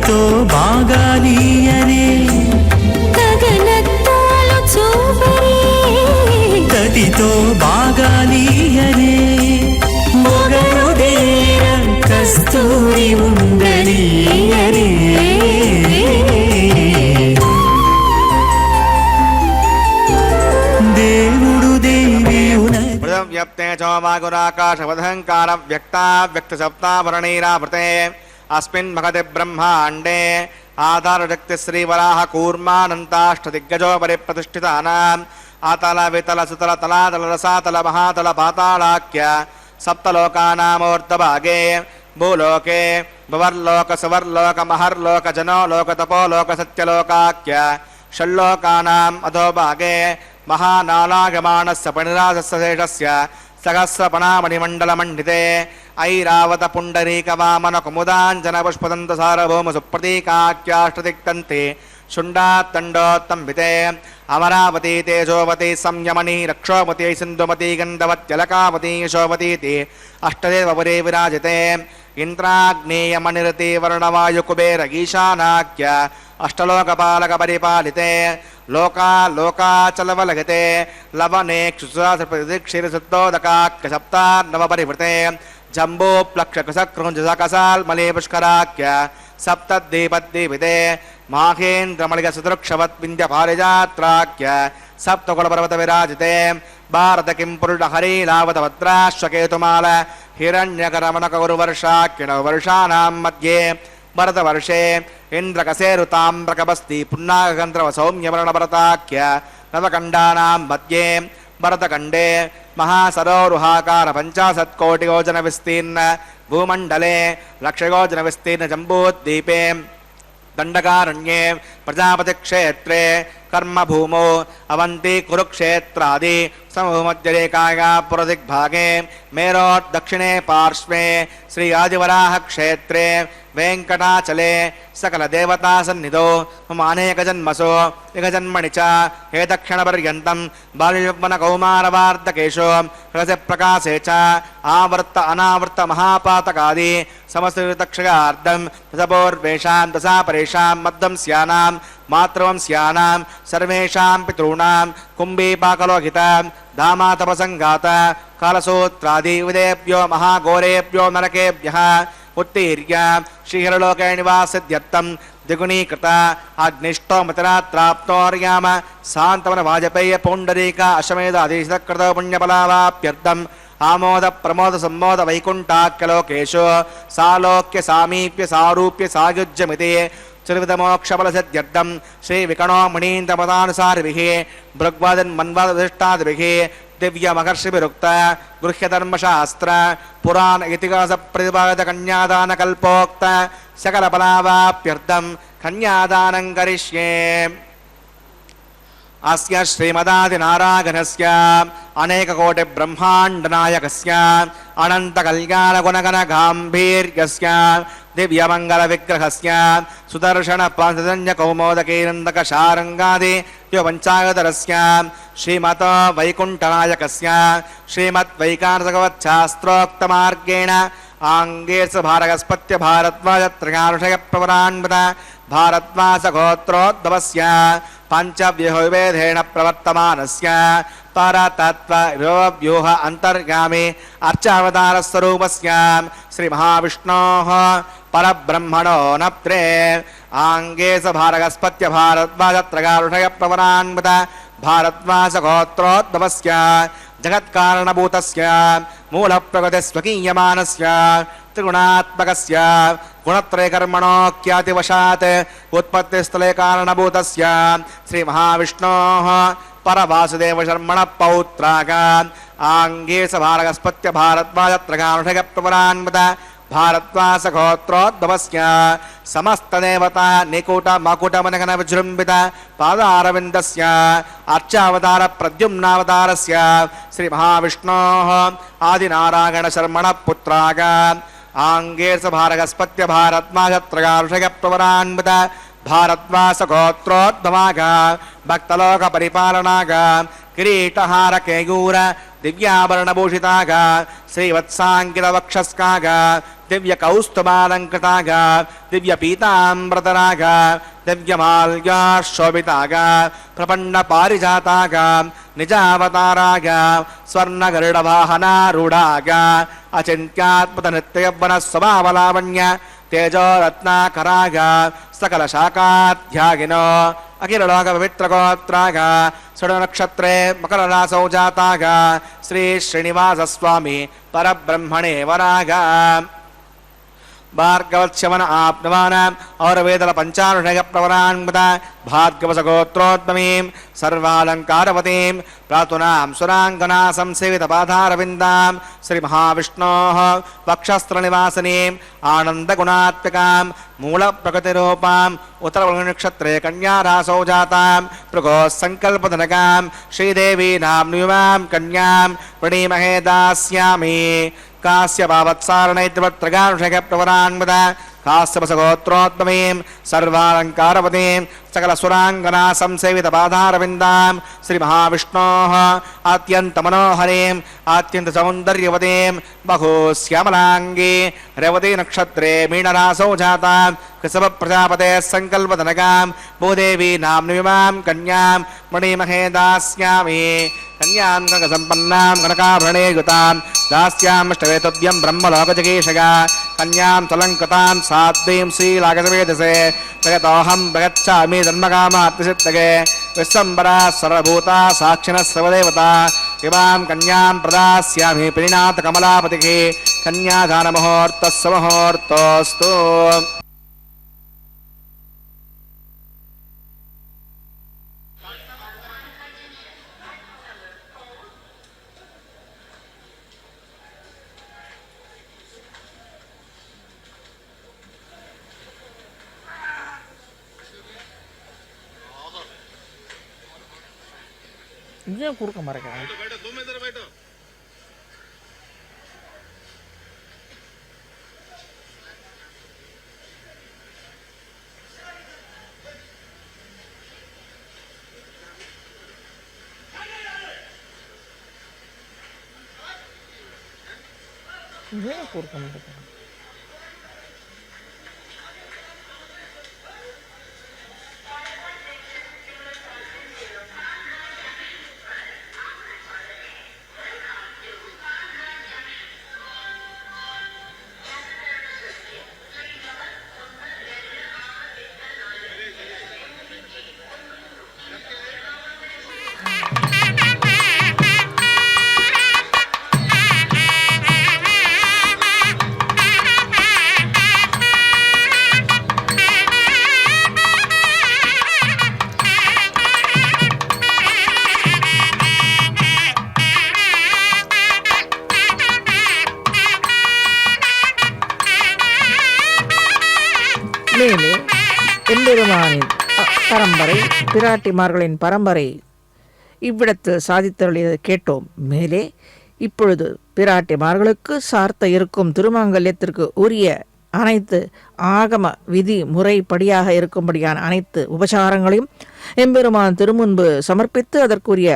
తడితో బాగాలీయరే గగనత్తాలు చూపరే తడితో బాగాలీయరే మొగలు దేర కస్తూరి ఉండలీయరే దేవుడు దేవియున వ్యాప్తే చోమాగురాకాశవధంకార వ్యక్తావ్యక్తసప్తాభరణైరావృతే అస్మిన్ మహతి బ్రహ్మాండే ఆధారశక్తిశ్రీవరాహ కూర్మానంతాష్టదిగ్గజోపరి ప్రతిష్ఠితానాం ఆతల వితల సుతల తలాతల రసాతల మహాతల పాతాళాఖ్య సప్తలోకానామూర్ధభాగే భూలోకే భువర్లోక సువర్లోక మహర్లోక జనోలోక తపోలోక సత్యలోకాఖ్య షల్లోకానాం అధోభాగే మహానాలాగమానస్య పణిరాజస్య శేషస్య సహస్రపణామణిమండలమండితే ఐరావత పుండరీక వామన కుముదాంజన పుష్పదంత సారభౌమ సుప్రతీకాఖ్యాష్టదిక్తంతే శుండాత్తండోత్తంబితే అమరావతీ తేజోవతి సంయమనీ రక్షోమతి సింధుమతి గంధవత్యలకావతి యశోవతీతి అష్టదేవపురే విరాజితే ఇంద్రాగ్నేయమనిరతి వర్ణవాయుకుబేర ఈశానాఖ్య అష్టలోకపాలక పరిపాలితే లోకా లోకాచలవలగతే లవనే క్షుసాక్షిరసుత్తోదకాఖ్య సప్తార్ణవ పరివృతే జంబూప్లక్షకసక్రుంజసకసాల్మలే పుష్కరాఖ్య సప్తద్దీపద్దీపితే మాహేంద్రమళిక సుదృక్షవత్ వింధ్యపారిజాత్రాఖ్య సప్తకులపర్వత విరాజితే భారత కింపురుడ హరీలావతభద్రాశ్వకేతుమాల హిరణ్యకరమణకగురువర్షాఖ్యణ వర్షానాం మధ్యే భరతవర్షే ఇంద్రకసేరుతామ్రకబస్తి పున్నాగంధ్రవ సౌమ్యవర్ణభరతాఖ్య నవకండానాం మధ్యే భరతఖండే మహాసరోరుహాకార 50 योजन विस्तीर्ण भूमंडले 100 योजन विस्तीर्ण जम्बूद्वीपे दंडकारण्ये प्रजापति क्षेत्रे कर्मभूमौ अवंती कुरुक्षेत्रादि समूहमध्यरेखाया पुरदिग्भागे मेरोर् दक्षिणे पार्श्वे श्री आदिवराह क्षेत्रे वेंकटाचले सकल देवता सन्निधौ मम अनेक जन्मसु इहजन्मणि च हे दक्षिणपर्यन्तं बाल्ययौवन कौमारवार्धकेषु रजः प्रकाशे च आवर्त अनावर्त महापातकादि समस्तक्षयार्धं दशपूर्वेषां दशापरेषां मध्यं स्यानां मातृवं स्यानां सर्वेषां पितॄणां कुम्भीपाकलोहित धामातपसङ्गात कालसूत्रादि विदेभ्यो महाघोरेभ्यो नरकेभ्यः उत्तीर्य श्रीहरलोके निवासित्यर्थं द्विगुणीकृत अग्निष्टोमतिरात्राप्तोर्याम शान्तवन वाजपेय पौण्डरीक अश्वमेधाधीशकृत पुण्यफलावाप्यर्थम् आमोद प्रमोद सम्मोद वैकुण्ठाख्यलोकेषु सालोक्य सामीप्य सारूप्य सायुज्यमिति चतुर्विधमोक्षफलसिद्ध्यर्थं श्रीविकणो मुनीन्द्रपदानुसारिभिः भृग्वादन्मन्वादधिष्ठादिभिः दिव्यमहर्षिभिरुक्त गृह्यधर्मशास्त्र पुराण इतिहास प्रतिपादित कन्यादान कल्पोक्त सकल फलावाप्यर्थं कन्यादानं करिष्ये। अस्य श्रीमदादिनारायणस्य अनेककोटि ब्रह्माण्डनायकस्य अनंत कल्याण गुणगण गांभीर्यस्य दिव्यमंगल विग्रहस्य सुदर्शन पांचजन्य कौमोदकीनंदक शारंगादि पंचागतरस्य श्रीमत वैकुंठनायकस्य श्रीमद् वैकानसगवच्छास्त्रोक्तमार्गेण आंगेर्स भारगस्पत्य भारद्वाजत्रयानुषय प्रवरान्वित भारद्वासगोत्रोद्भवस्य पंचव्यूहविभेदेन प्रवर्तमानस्य परतत्त्वव्यूह अंतर्गामी अर्चावतारस्वरूपस्य श्री महाविष्णोः परब्रह्मणो नप्त्रे आंगे स भारगस्पत्य भारद्वाजत्रयानुषय प्रवरान्वित भारद्वासगोत्रोद्भवस्य जगत्कारणभूतस्य मूलप्रकृतिस्वकीयमानस्य त्रिगुणात्मकस्य गुणत्रयकर्मणोऽख्यातिवशात् उत्पत्तिस्थले कारणभूतस्य श्री महाविष्णोः परवासुदेवशर्मणः पौत्राक आंगे स भारगस्पत्य भारद्वाजत्रयानुषय प्रवरान्वित भारद्वासगोत्रोद्भवस्य समस्तदेवता निकूट मकुटमनगन विजृम्भित पादारविन्दस्य अर्चावतार प्रद्युम्नावतारस्य श्री महाविष्णोः आदिनारायणशर्मणः पुत्राक आंगे स भारगस्पत्य भारद्वाजत्रयानुषय प्रवरान्वित भारद्वासगोत्रोद्भवाक भक्तलोक परिपालनाक किरीटहार केयूर दिव्याभरणभूषिताग श्रीवत्साङ्कितवक्षस्काग दिव्यकौस्तुभालङ्कृताः दिव्यपीताम्बरधराः दिव्यमाल्याशोभिताः प्रपन्नपारिजाताः निजावताराः स्वर्णगरुडवाहनारूढाः अचिन्त्यात्मतनृत्ययौवनस्वभावलावण्य तेजोरत्नाकराः सकलशाखाध्यागिनो अखिललोकपवित्रगोत्राः षड्नक्षत्रे मकररासौ जाताः श्रीश्रीनिवासस्वामी परब्रह्मणे वराः भार्गवत्स्यवन आप्नवानाम् और वेदल पंचानुषय प्रवरान्मुदा भार्गवसगोत्रोद्भवीं सर्वालङ्कारवतीं प्रातुनां सुराङ्गना संसेवितपादारविन्दां श्रीमहाविष्णोः वक्षस्त्रनिवासिनीम् आनन्दगुणात्मकां मूलप्रकृतिरूपां उत्तरवङ्गनक्षत्रे कन्यारासौ जातां भृगोः सङ्कल्पधनकां श्रीदेवी नाम्नुवां कन्यां प्रणीमहे दास्यामि काश्यपावत्सारणैत्रवत्त्रगानुषय प्रवरान्मुदा काश्यपसगोत्रोद्भवीं सर्वालङ्कारवतीं सकलसुराङ्गना संसेवितपादारविन्दां श्रीमहाविष्णोः आत्यन्तमनोहरीम् आत्यन्तसौन्दर्यवतीं बहुश्यामलाङ्गी रेवती नक्षत्रे मीनरासौ जातां कृषभप्रजापतेः सङ्कल्पधनकां भूदेवी नाम्नुवां कन्यां मणिमहे दास्यामि कन्यां कनकसम्पन्नां कनकाभरणे युतां दास्यामष्टवेतव्यं ब्रह्मलोकजगीषया कन्यां तलङ्कृतां साध्वीं श्रीलागसवेदसे जगतोऽहं प्रगच्छामि जन्मकामात्मसिद्धये विश्वम्बरा सर्वभूता साक्षिणः सर्वदेवता इमां कन्यां प्रदास्यामि प्रीणाथकमलापतिः कन्यादानमुहूर्तः सुमुहूर्तोऽस्तु இங்கே குறுக்க மறைக்கிறேன். இங்கே குறுக்க மறைக்கிறேன். மேலே எம்பெருமானின் பரம்பரை பிராட்டிமார்களின் பரம்பரை இவ்விடத்தில் சாதித்தருளியதை கேட்டோம். மேலே இப்பொழுது பிராட்டிமார்களுக்கு சார்த்த இருக்கும் திருமாங்கல்யத்திற்கு உரிய அனைத்து ஆகம விதி முறைப்படியாக இருக்கும்படியான அனைத்து உபசாரங்களையும் எம்பெருமான் திருமுன்பு சமர்ப்பித்து அதற்குரிய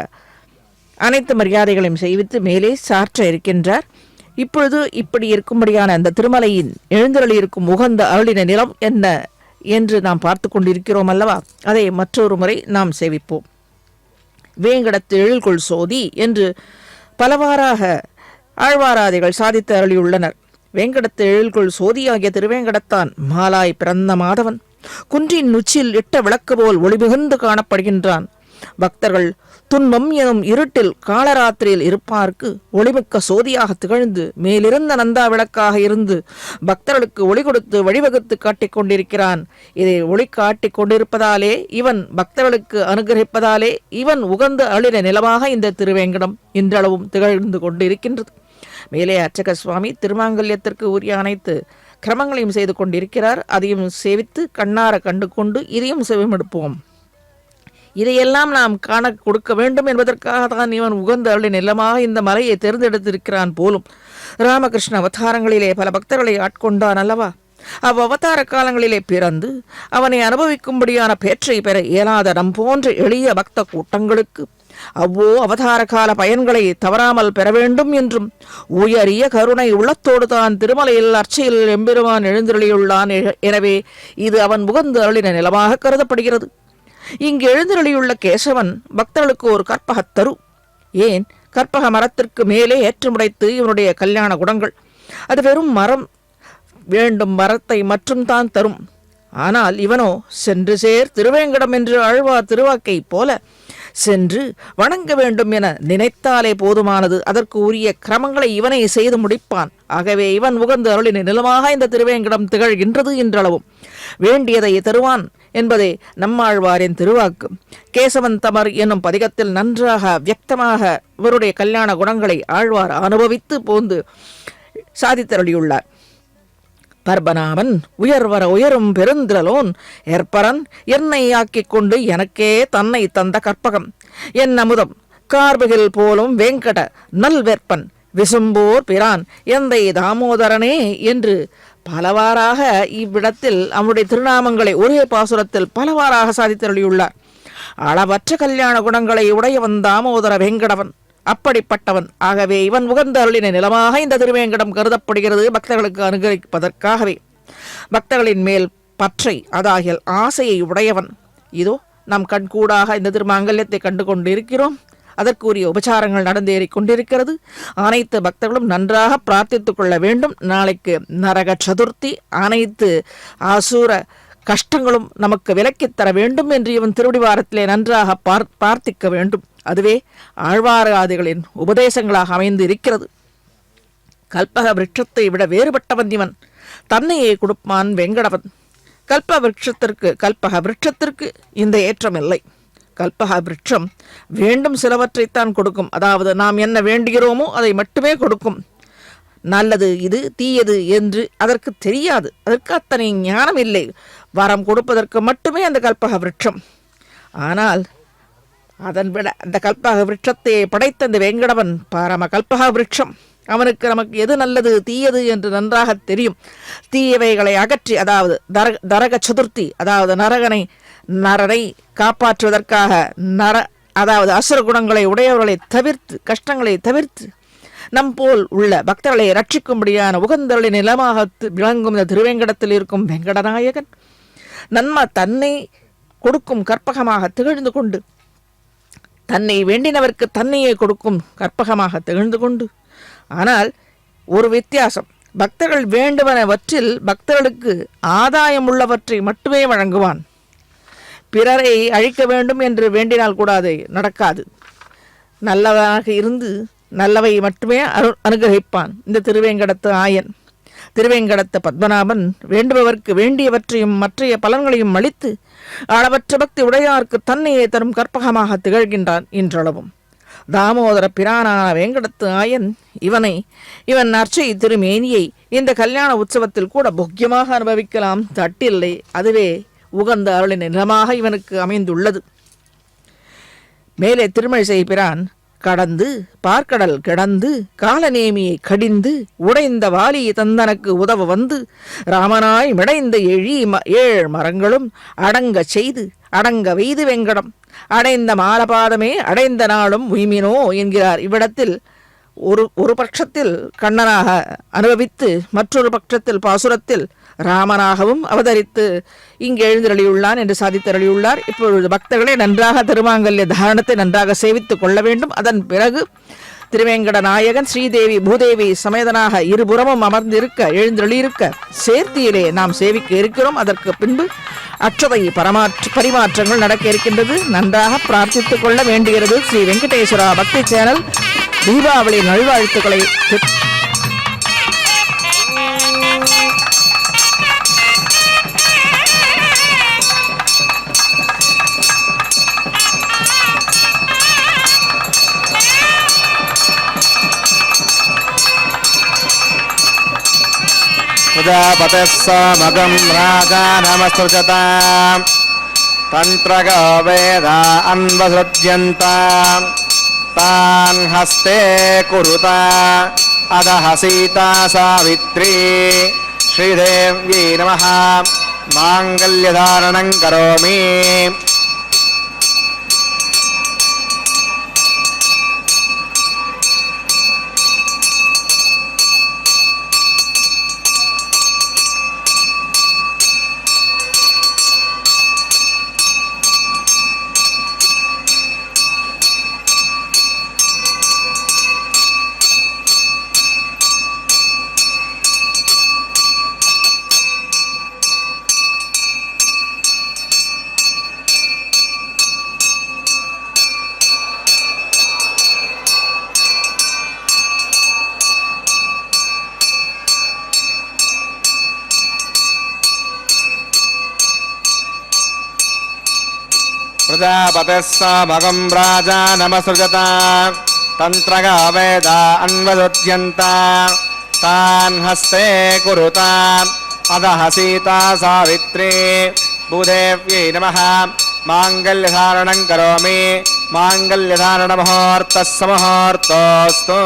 அனைத்து மரியாதைகளையும் செய்வித்து மேலே சாற்ற இருக்கின்றார். இப்பொழுது இப்படி இருக்கும்படியான அந்த திருமலையின் எழுந்தருளி இருக்கும் உகந்த அருளின நிலம் என்ன என்று நாம் பார்த்து கொண்டிருக்கிறோம் அல்லவா? அதை மற்றொரு முறை நாம் சேவிப்போம். வேங்கடத்து எழில்கொள் சோதி என்று பலவாறாக ஆழ்வாராதிகள் சாதித்து அருளியுள்ளனர். வேங்கடத்து எழில்கொள் சோதியாகிய திருவேங்கடத்தான் மாலாய் பிறந்த மாதவன் குன்றின் உச்சில் இட்ட விளக்கு போல் ஒளிமிகுந்து காணப்படுகின்றான். பக்தர்கள் துன்பம் எனும் இருட்டில் காலராத்திரியில் இருப்பார்க்கு ஒளிமிக்க சோதியாக திகழ்ந்து மேலிருந்த நந்தா விளக்காக இருந்து பக்தர்களுக்கு ஒளி கொடுத்து வழிவகுத்து காட்டிக் கொண்டிருக்கிறான். இதை ஒளி காட்டிக் கொண்டிருப்பதாலே இவன் பக்தர்களுக்கு அனுகிரகிப்பதாலே இவன் உகந்த அருளின நிலமாக இந்த திருவேங்கடம் இன்றளவும் திகழ்ந்து கொண்டிருக்கின்றது. மேலே அர்ச்சக சுவாமி திருமாங்கல்யத்திற்கு உரிய அனைத்து கிரமங்களையும் செய்து கொண்டிருக்கிறார். அதையும் சேவித்து கண்ணார கண்டு கொண்டு இதையும் செவிமெடுப்போம். இதையெல்லாம் நாம் காண கொடுக்க வேண்டும் என்பதற்காக தான் இவன் உகந்த அருளின் நிலமாக இந்த மலையை தேர்ந்தெடுத்திருக்கிறான் போலும். ராமகிருஷ்ண அவதாரங்களிலே பல பக்தர்களை ஆட்கொண்டான் அல்லவா? அவ்வவதார காலங்களிலே பிறந்து அவனை அனுபவிக்கும்படியான பேற்றை பெற இயலாத நம் போன்ற எளிய பக்த கூட்டங்களுக்கு அவதார கால பயன்களை தவறாமல் பெற வேண்டும் என்றும் உயரிய கருணை உள்ளத்தோடு தான் திருமலையில் அர்ச்சையில் எம்பெருமான் எழுந்தருளியுள்ளான். எனவே இது அவன் முகந்து அருளின நிலமாக கருதப்படுகிறது. இங்கு எழுந்தருளியுள்ள கேசவன் பக்தர்களுக்கு ஒரு கற்பகத் தரு. ஏன், கற்பக மரத்திற்கு மேலே ஏற்றமுடைத்து இவனுடைய கல்யாண குணங்கள். அது வெறும் மரம், வேண்டும் மரத்தை மற்றும் தான் தரும். ஆனால் இவனோ சென்று சேர் திருவேங்கடம் என்று ஆழ்வார் திருவாக்கை போல சென்று வணங்க வேண்டும் என நினைத்தாலே போதுமானது. அதற்கு உரிய கிரமங்களை இவனை செய்து முடிப்பான். ஆகவே இவன் உகந்து அருளின நிலமாக இந்த திருவேங்கடம் திகழ்கின்றது என்றளவும் வேண்டியதை தருவான் என்பதே நம்மாழ்வாரின் திருவாக்கு. கேசவன் தமர் என்னும் பதிகத்தில் நன்றாக வியக்தமாக இவருடைய கல்யாண குணங்களை ஆழ்வார் அனுபவித்து போந்து சாதித்தருளியுள்ளார். பர்பனாமன் உயர்வர உயரும் பெருந்திரலோன் ஏற்பரன் என்னை ஆக்கிக் கொண்டு எனக்கே தன்னை தந்த கற்பகம் என் அமுதம் கார்பகில் போலும் வேங்கட நல்வேற்பன் விசும்போர் பிரான் எந்தை தாமோதரனே என்று பலவாறாக இவ்விடத்தில் அவனுடைய திருநாமங்களை ஒரே பாசுரத்தில் பலவாறாக சாதித்தருளியுள்ளார். அளவற்ற கல்யாண குணங்களை உடையவன் தாமோதர வேங்கடவன், அப்படிப்பட்டவன். ஆகவே இவன் உகந்த அருளின நிலமாக இந்த திருவேங்கடம் கருதப்படுகிறது பக்தர்களுக்கு அனுகிரகிப்பதற்காகவே. பக்தர்களின் மேல் பற்றை அதாகில் ஆசையை உடையவன். இதோ நம் கண்கூடாக இந்த திருமாங்கல்யத்தை கண்டு கொண்டிருக்கிறோம். அதற்குரிய உபச்சாரங்கள் நடந்தேறிக் கொண்டிருக்கிறது. அனைத்து பக்தர்களும் நன்றாக பிரார்த்தித்துக் கொள்ள வேண்டும். நாளைக்கு நரக சதுர்த்தி, அனைத்து ஆசூர கஷ்டங்களும் நமக்கு விலக்கித் தர வேண்டும் என்று இவன் திருவடிவாரத்திலே நன்றாக பிரார்த்திக்க வேண்டும். அதுவே ஆழ்வாராதிகளின் உபதேசங்களாக அமைந்து இருக்கிறது. கல்பக விருட்சத்தை விட வேறுபட்டவன் இவன். தன்னையே கொடுப்பான் வெங்கடவன். கல்பக விருட்சத்திற்கு இந்த ஏற்றமில்லை. கல்பக விருட்சம் வேண்டும் சிலவற்றைத்தான் கொடுக்கும். அதாவது நாம் என்ன வேண்டுகிறோமோ அதை மட்டுமே கொடுக்கும். நல்லது இது தீயது என்று அதற்கு தெரியாது. அதற்கு அத்தனை ஞானம் இல்லை. வரம் கொடுப்பதற்கு மட்டுமே அந்த கல்பக விருட்சம். ஆனால் அதன் விட அந்த கல்பக விருட்சத்தை படைத்த அந்த வேங்கடவன் பரம கல்பக விருட்சம். அவனுக்கு நமக்கு எது நல்லது தீயது என்று நன்றாக தெரியும். தீயவைகளை அகற்றி, அதாவது நரக சதுர்த்தி, அதாவது நரனை காப்பாற்றுவதற்காக அதாவது அசுர குணங்களை உடையவர்களை தவிர்த்து, கஷ்டங்களை தவிர்த்து நம் போல் உள்ள பக்தர்களை ரட்சிக்கும்படியான உகந்தருளின் நிலமாக விளங்கும் இந்த திருவேங்கடத்தில் இருக்கும் வெங்கடநாயகன் நன்ம தன்னை கொடுக்கும் கற்பகமாக திகழ்ந்து கொண்டு, தன்னை வேண்டினவர்க்கு தன்னையே கொடுக்கும் கற்பகமாக திகழ்ந்து கொண்டு, ஆனால் ஒரு வித்தியாசம், பக்தர்கள் வேண்டுவனவற்றில் பக்தர்களுக்கு ஆதாயம் உள்ளவற்றை மட்டுமே வழங்குவான். பிறரை அழிக்க வேண்டும் என்று வேண்டினால் கூட அது நடக்காது. நல்லவனாக இருந்து நல்லவை மட்டுமே அனுகிரகிப்பான் இந்த திருவேங்கடத்து ஆயன். திருவேங்கடத்து பத்மநாபன் வேண்டுபவர்க்கு வேண்டியவற்றையும் மற்றைய பலன்களையும் அளித்து அளவற்ற பக்தி உடையார்க்கு தன்னையே தரும் கற்பகமாக திகழ்கின்றான் இன்றளவும். தாமோதர பிரானான வேங்கடத்து ஆயன் இவன் அர்ச்சை திருமேனியை இந்த கல்யாண உற்சவத்தில் கூட போக்கியமாக அனுபவிக்கலாம், தட்டில்லை. அதுவே உகந்த அருளின் நிலமாக இவனுக்கு அமைந்துள்ளது. மேலே திருமழிசை பிரான் கடந்து பார்க்கடல் கிடந்து காலநேமியை கடிந்து உடைந்த வாலி தந்தனக்கு உதவ வந்து ராமனாய் மிடைந்த ஏழ் மரங்களும் அடங்க செய்து அடங்க வெய்து வெங்கடம் அடைந்த மாலபாதமே அடைந்த நாளும் உய்மினோ என்கிறார். இவ்விடத்தில் ஒரு பட்சத்தில் கண்ணனாக அனுபவித்து மற்றொரு பட்சத்தில் பாசுரத்தில் ராமனாகவும் அவதரித்து இங்கு எழுந்தருளியுள்ளான் என்று சாதித்தருளியுள்ளார். இப்பொழுது பக்தர்களே நன்றாக திருமாங்கல்ய தாரணத்தை நன்றாக சேவித்துக் கொள்ள வேண்டும். அதன் பிறகு திருவேங்கட நாயகன் ஸ்ரீதேவி பூதேவி சமேதனாக இருபுறமும் அமர்ந்திருக்க எழுந்தருளியிருக்க சேர்த்தியிலே நாம் சேவிக்க இருக்கிறோம். அதற்கு பின்பு அற்றதை பரிமாற்றங்கள் நடக்க இருக்கின்றது. நன்றாக பிரார்த்தித்துக் கொள்ள வேண்டுகிறது. ஸ்ரீ வெங்கடேஸ்வரா பக்தி சேனல் தீபாவளி நல்வாழ்த்துக்களை प्रजापतिः समगं राजा नमस्कृताम् तन्त्रगो वेदा अन्वसृज्यन्ता तान् हस्ते कुरुता अधः सीता सावित्री श्रीदेव्यै नमः माङ्गल्यधारणं करोमि प्रजापतिस्समगं राजानमसृजत तन्त्रगा वेदा अन्वदुध्यन्त तान् हस्ते कुरुता अधः सीता सावित्री भूदेव्यै नमः माङ्गल्यधारणं करोमि माङ्गल्यधारणमुहूर्तः मुहूर्तोऽस्तु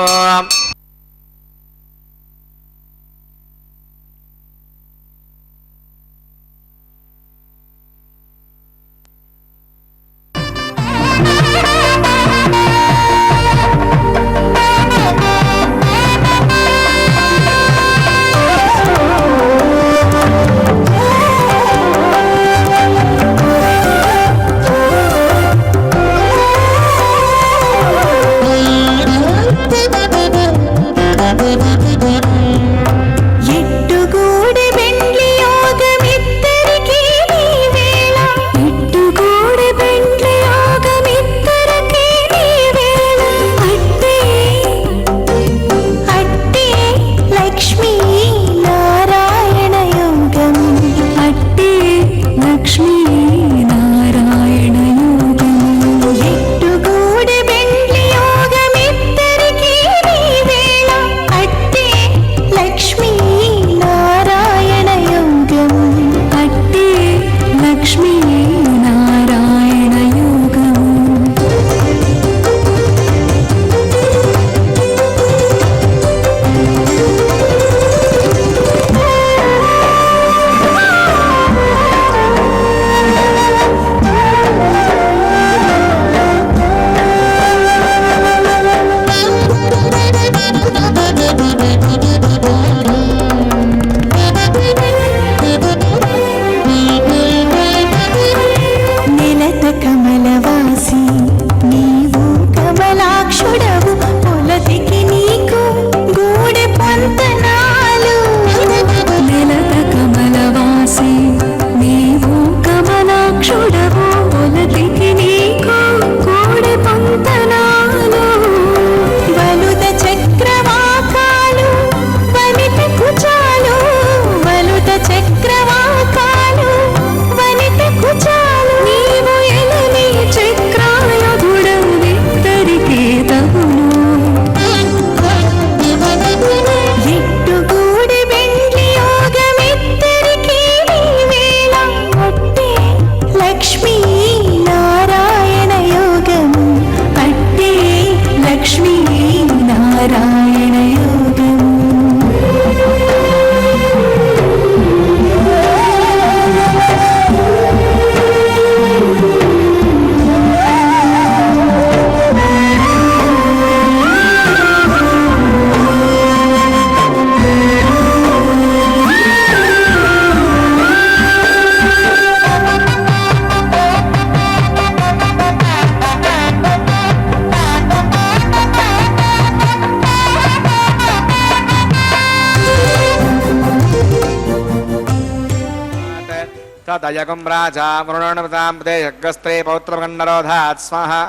तदयगं राजा वरुणनवतां प्रदेशग्रस्त्रे पौत्रमगन्नरोधात् स्वाहा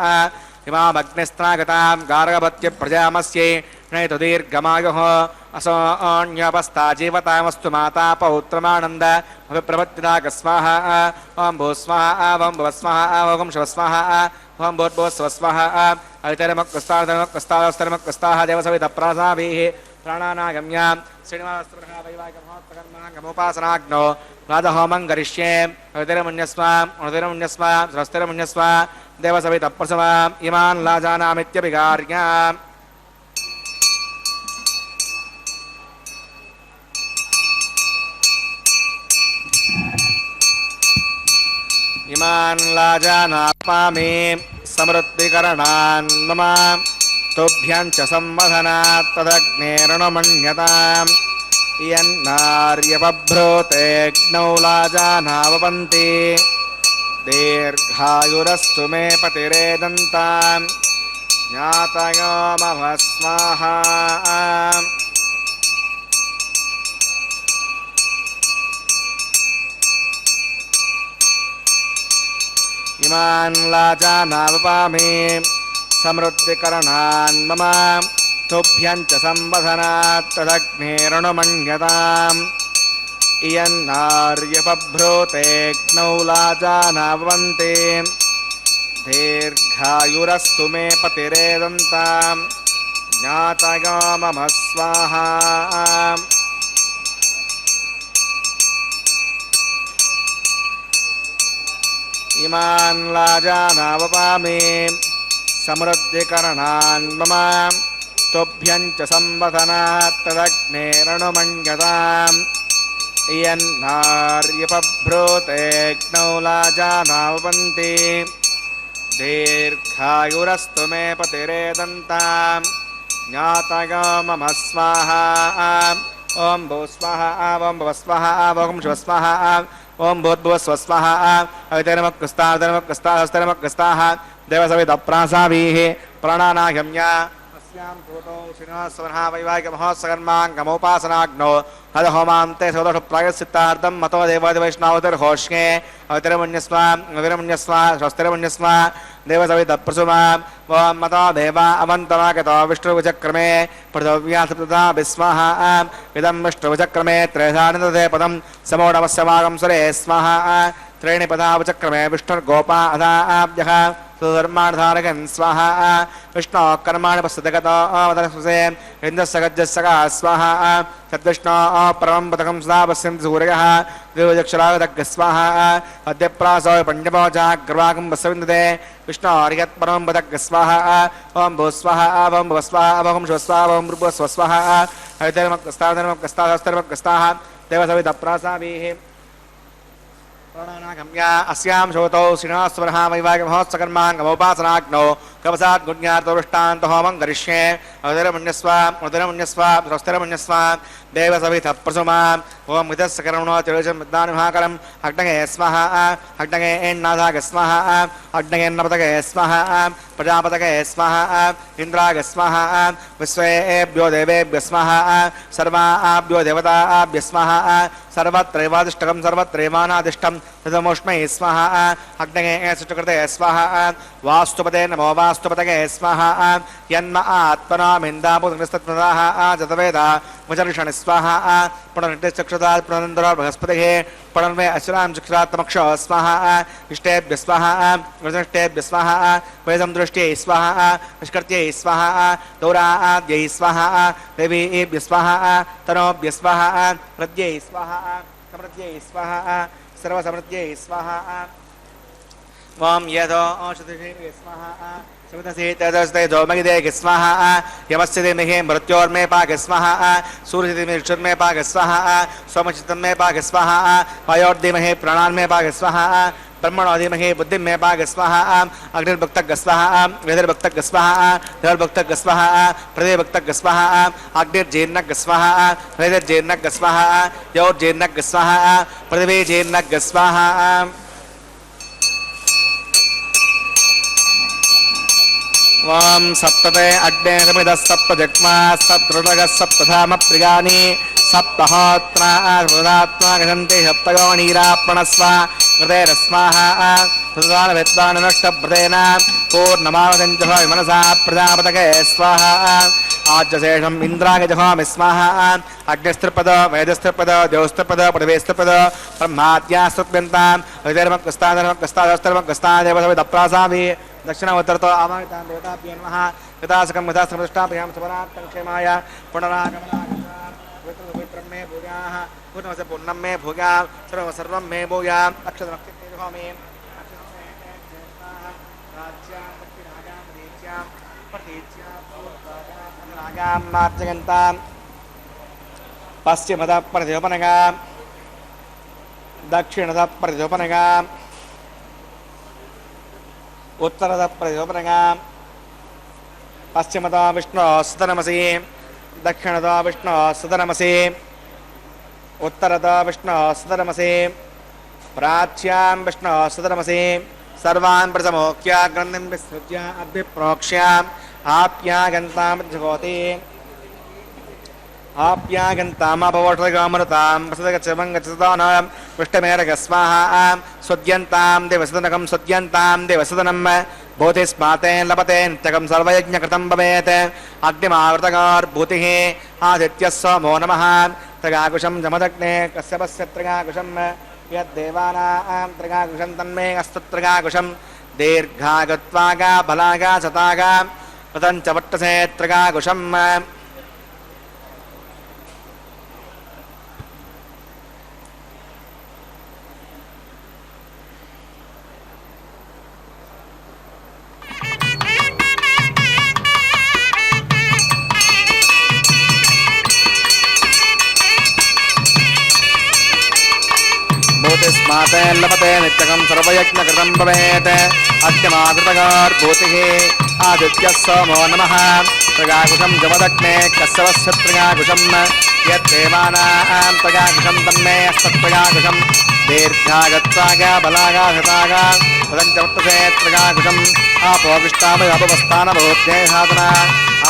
इमामग्निस्त्रागतां गार्गभत्य प्रजामस्यै नैतु दीर्घमायुः असो अन्यपस्था जीवतामस्तु माता पौत्रमानन्द अभिप्रवत्तिदाक स्वाहा ॐ भूस्वाहा ॐ भुवस्वाहा ॐ शिवस्वाहा ॐ भूर्भुवस्वस्वाहा अवितरमक्कस्ताः देवसवितप्रासाभिः प्राणानागम्यां श्रीनिवासप्रभा वैवाहिकमहोत्तकर्माङ्गमुपासनाग्नो राजहोमं करिष्ये अवितरमुन्यस्वा स्वस्तिरमुन्यस्वा देवसवितप्रसवा इमान् लाजानामित्यभिकार्याम् इमान् लाजानात्मामे समृद्धिकरणान् मम तुभ्यं च संवदनात् तदग्नेरणमन्यताम् यन्नार्यपभ्रूतेऽग्नौ लाजानावपन्ति दीर्घायुरस्तु मे पतिरेदन्ताम् ज्ञातयो मभस्वाहा इमान् लाजानावपामि समृद्धिकरणान् मम तुभ्यं च संवदनात् तदग्नेरणमन्यताम् इयन्नार्यपभ्रूतेऽग्नौ लाजानावपन्ति दीर्घायुरस्तु मे पतिरेदन्ताम् ज्ञातयो मम स्वाहा इमान् लाजानावपामि समृद्धिकरणान् मम तुभ्यं च संवदनात् तदग्ने रणुमञ्जताम् इयन्नार्यपभ्रूतेऽग्नौ लाजानावपन्ति दीर्घायुरस्तु मे पतिरेदन्ताम् ज्ञातयो मम स्वाहा ॐ भू स्वाहा ॐ भव स्वाहा ॐ शिव स्वाहा ॐ भूद्भुवः स्वः स्वाहा अवितरमक्कस्ताः देवसविदप्रासावीः प्राणानागम्य अस्यां भूतौ श्रीनिवासवनः वैवाहिकमहोत्सकर्माङ्गमोपासनाग्नौ हदहोमान्ते सौदोषप्रायश्चित्तार्थं मतो देवादिवैष्णवतिर्होष्ये अवितरमुण्यस्वा स्वस्तिरमुण्यस्वा देवसविदप्रसुमा ॐ मतो देवा अवन्तमागतो विष्णुविचक्रमे पृथिव्यासप्तधा विस्वाहा इदं विष्णुविचक्रमे त्रयधानिदधे पदं समोडमस्यवागं सुरे स्वाहा त्रीणि पदावचक्रमे विष्णुर्गोपा अधाभ्यः सुधर्माणधारकन् स्वाहा विष्णो कर्माणि पश्यतगतो वदनस्वसे इन्द्रस्य गजस्सगा स्वाहा सद्विष्णो परमं पदकं सदा पश्यन्ति सूर्यः द्विवचक्षरागतज्ञ स्वाहा अद्यप्रासो पण्यपोचाग्रवाकं पश्यविन्दते विष्णो हरियत्परमं पदज्ञ स्वाहा ॐ भूस्वाहा ॐ भवस्वाहा ॐ शिवस्वाहा ॐ भृभुस्वस्वाहा हरितर्मकस्ताः देवसविदप्रासावीः प्राणानागम्य अस्यां शोतौ श्रीनिवासवनः वैवाहिकमहोत्सकर्माङ्गमोपासनाग्नौ कवसात् गुण्यार्थवृष्टान्तो होमं करिष्ये अवतिरमुण्यस्व स्वस्तिरमुण्यस्व देवसवितः प्रसुमा ॐ मितस्य कर्मणो तिरुचं विद्वानिमहाकरम् अग्नये स्वाहा अग्नये एन्नाथाय स्वाहा अग्नयेन्नपतये स्वाहा प्रजापतये स्वाहा इन्द्राय स्वाहा विश्वेभ्यो देवेभ्यः स्वाहा सर्वाभ्यो देवताभ्यः स्वाहा सर्वत्रैवादिष्टकं सर्वत्रैवानादिष्टं तदमुष्मै स्वाहा अग्नये सुष्टुकृते स्वाहा वास्तुपते नमो वास्तुपतये स्वाहा यन्म आत्मनामिन्दापुतस्तत्पदाः जतवेदा वचर्षणि स्वाहा पुनर्नित्यचक्षुतात् पुनरन्दरो बृहस्पतिः पुनर्मे अश्रां चक्षुरात्मक्षो स्वाहा इष्टेभ्यः स्वाहा वृजनिष्टेभ्यः स्वाहा वेदं दृष्ट्यै स्वाहा निष्कृत्यै स्वाहा दौराद्यै स्वाहा देवीभ्यः स्वाहा तनोभ्यः स्वाहा प्रद्यै स्वाहा समृद्ध्यै स्वाहा सर्वसमृद्ध्यै स्वाहा ॐ यदो औषधिः स्वाहा समितसीतदस्ते धौमगिदे स्वाहा यमस्य देमहे मृत्योर्मे पाक स्वाहा सूर्यदिमे पाक स्वाहा सोमचित्तमे पाक स्वाहा वायोर्दिमहे प्राणान्मे पाक स्वाहा ब्रह्मणोदिमहे बुद्धिमे पाक स्वाहा अग्निर्भक्तज्ञ स्वाहा वेदर्भक्तज्ञ स्वाहा देवर्भक्तज्ञ स्वाहा प्रदेभक्तज्ञ स्वाहा अग्निर्जीर्णज्ञ स्वाहा वेदर्जीर्णज्ञ स्वाहा योर्जीर्णज्ञ स्वाहा पृथिवीजीर्णज्ञ स्वाहा ॐ सप्तते अग्ने समिदः सप्तजग्मा सप्तृडगः सप्तधामप्रियाणि सप्तहोत्रा हृदात्मा गच्छन्ति सप्तयोनीराप्रणस्व हृदयरस्माः हृदानविद्वाननष्टभृतेन पूर्णमावदञ्जः विमनसा प्रजापतये स्वाहा आज्यशेषम् इन्द्राय जहामि स्वाहा अग्निस्त्रिपद वेदस्त्रिपद देवस्त्रिपद पृथिवीस्त्रिपद ब्रह्माद्यास्त्रिप्यन्ताम् हृदयर्मग्रस्तादर्मग्रस्तादेवसविदप्रासामि दक्षिणावतरतो आवाहितान् देवताभ्यो नमः यथासकं यथाश्रमदृष्टाभ्यां सपरात्तक्षेमाय पुनरागमनागमनं मे भूयाः पूर्णमस्य पूर्णं मे भूयाः सर्वं मे भूयाः अक्षतमक्षितेजो मे राज्यां दक्षिणायां दीच्यां प्रतीच्यां पूर्वागां मार्जयन्तां पश्चिमतः प्रतिपनगां दक्षिणतः प्रतिपनगां उत्तरद प्रयोपनगां पश्चिमदा विष्णु सुतनमसि दक्षिणदा विष्णु सुतनमसि उत्तरदा विष्णु सुतनमसि प्राच्यां विष्णु सुतनमसि सर्वान् प्रथमोक्ष्य ग्रन्थिं विसृज्य अभिप्रोक्ष्याम् आप्यागन्तां जगोति आप्यागन्तामपवोषधगामृतां प्रसदगच्छमङ्गच्छतानां पृष्ठमेरगस्वाहा सुद्यन्तां देवसदनकं सुद्यन्तां देवसदनं भूतिस्माते लभते नित्यकं सर्वयज्ञकृतं भवेत् अग्निमावृतगार्भूतिः आदित्यः सोमो नमः त्रिगाकुशं जमदग्ने कश्यपस्य त्रिगाकुशं यद्देवानां त्रिगाकुशं तन्मे अस्तु त्रिगाकुशं दीर्घागत्वागा बलागा सतागा पतञ्च वट्टसेत्रगा कुशम् भूतिस्माते लभते नित्यकं सर्वयज्ञकृतं भवेत् अग्निमाकृतगार्भूतिः आदित्यः सोमो नमः प्रगाकुशं जमदग्ने कस्यवस्य प्रगाकुशं यद्देवानां प्रगाकुशं तन्मे हस्तप्रगाकुशं दीर्घागत्वागा बलागा हतागा पदञ्चवर्तसे प्रगाकुशम् आपोगिष्टामयपवस्थानभूत्ये साधना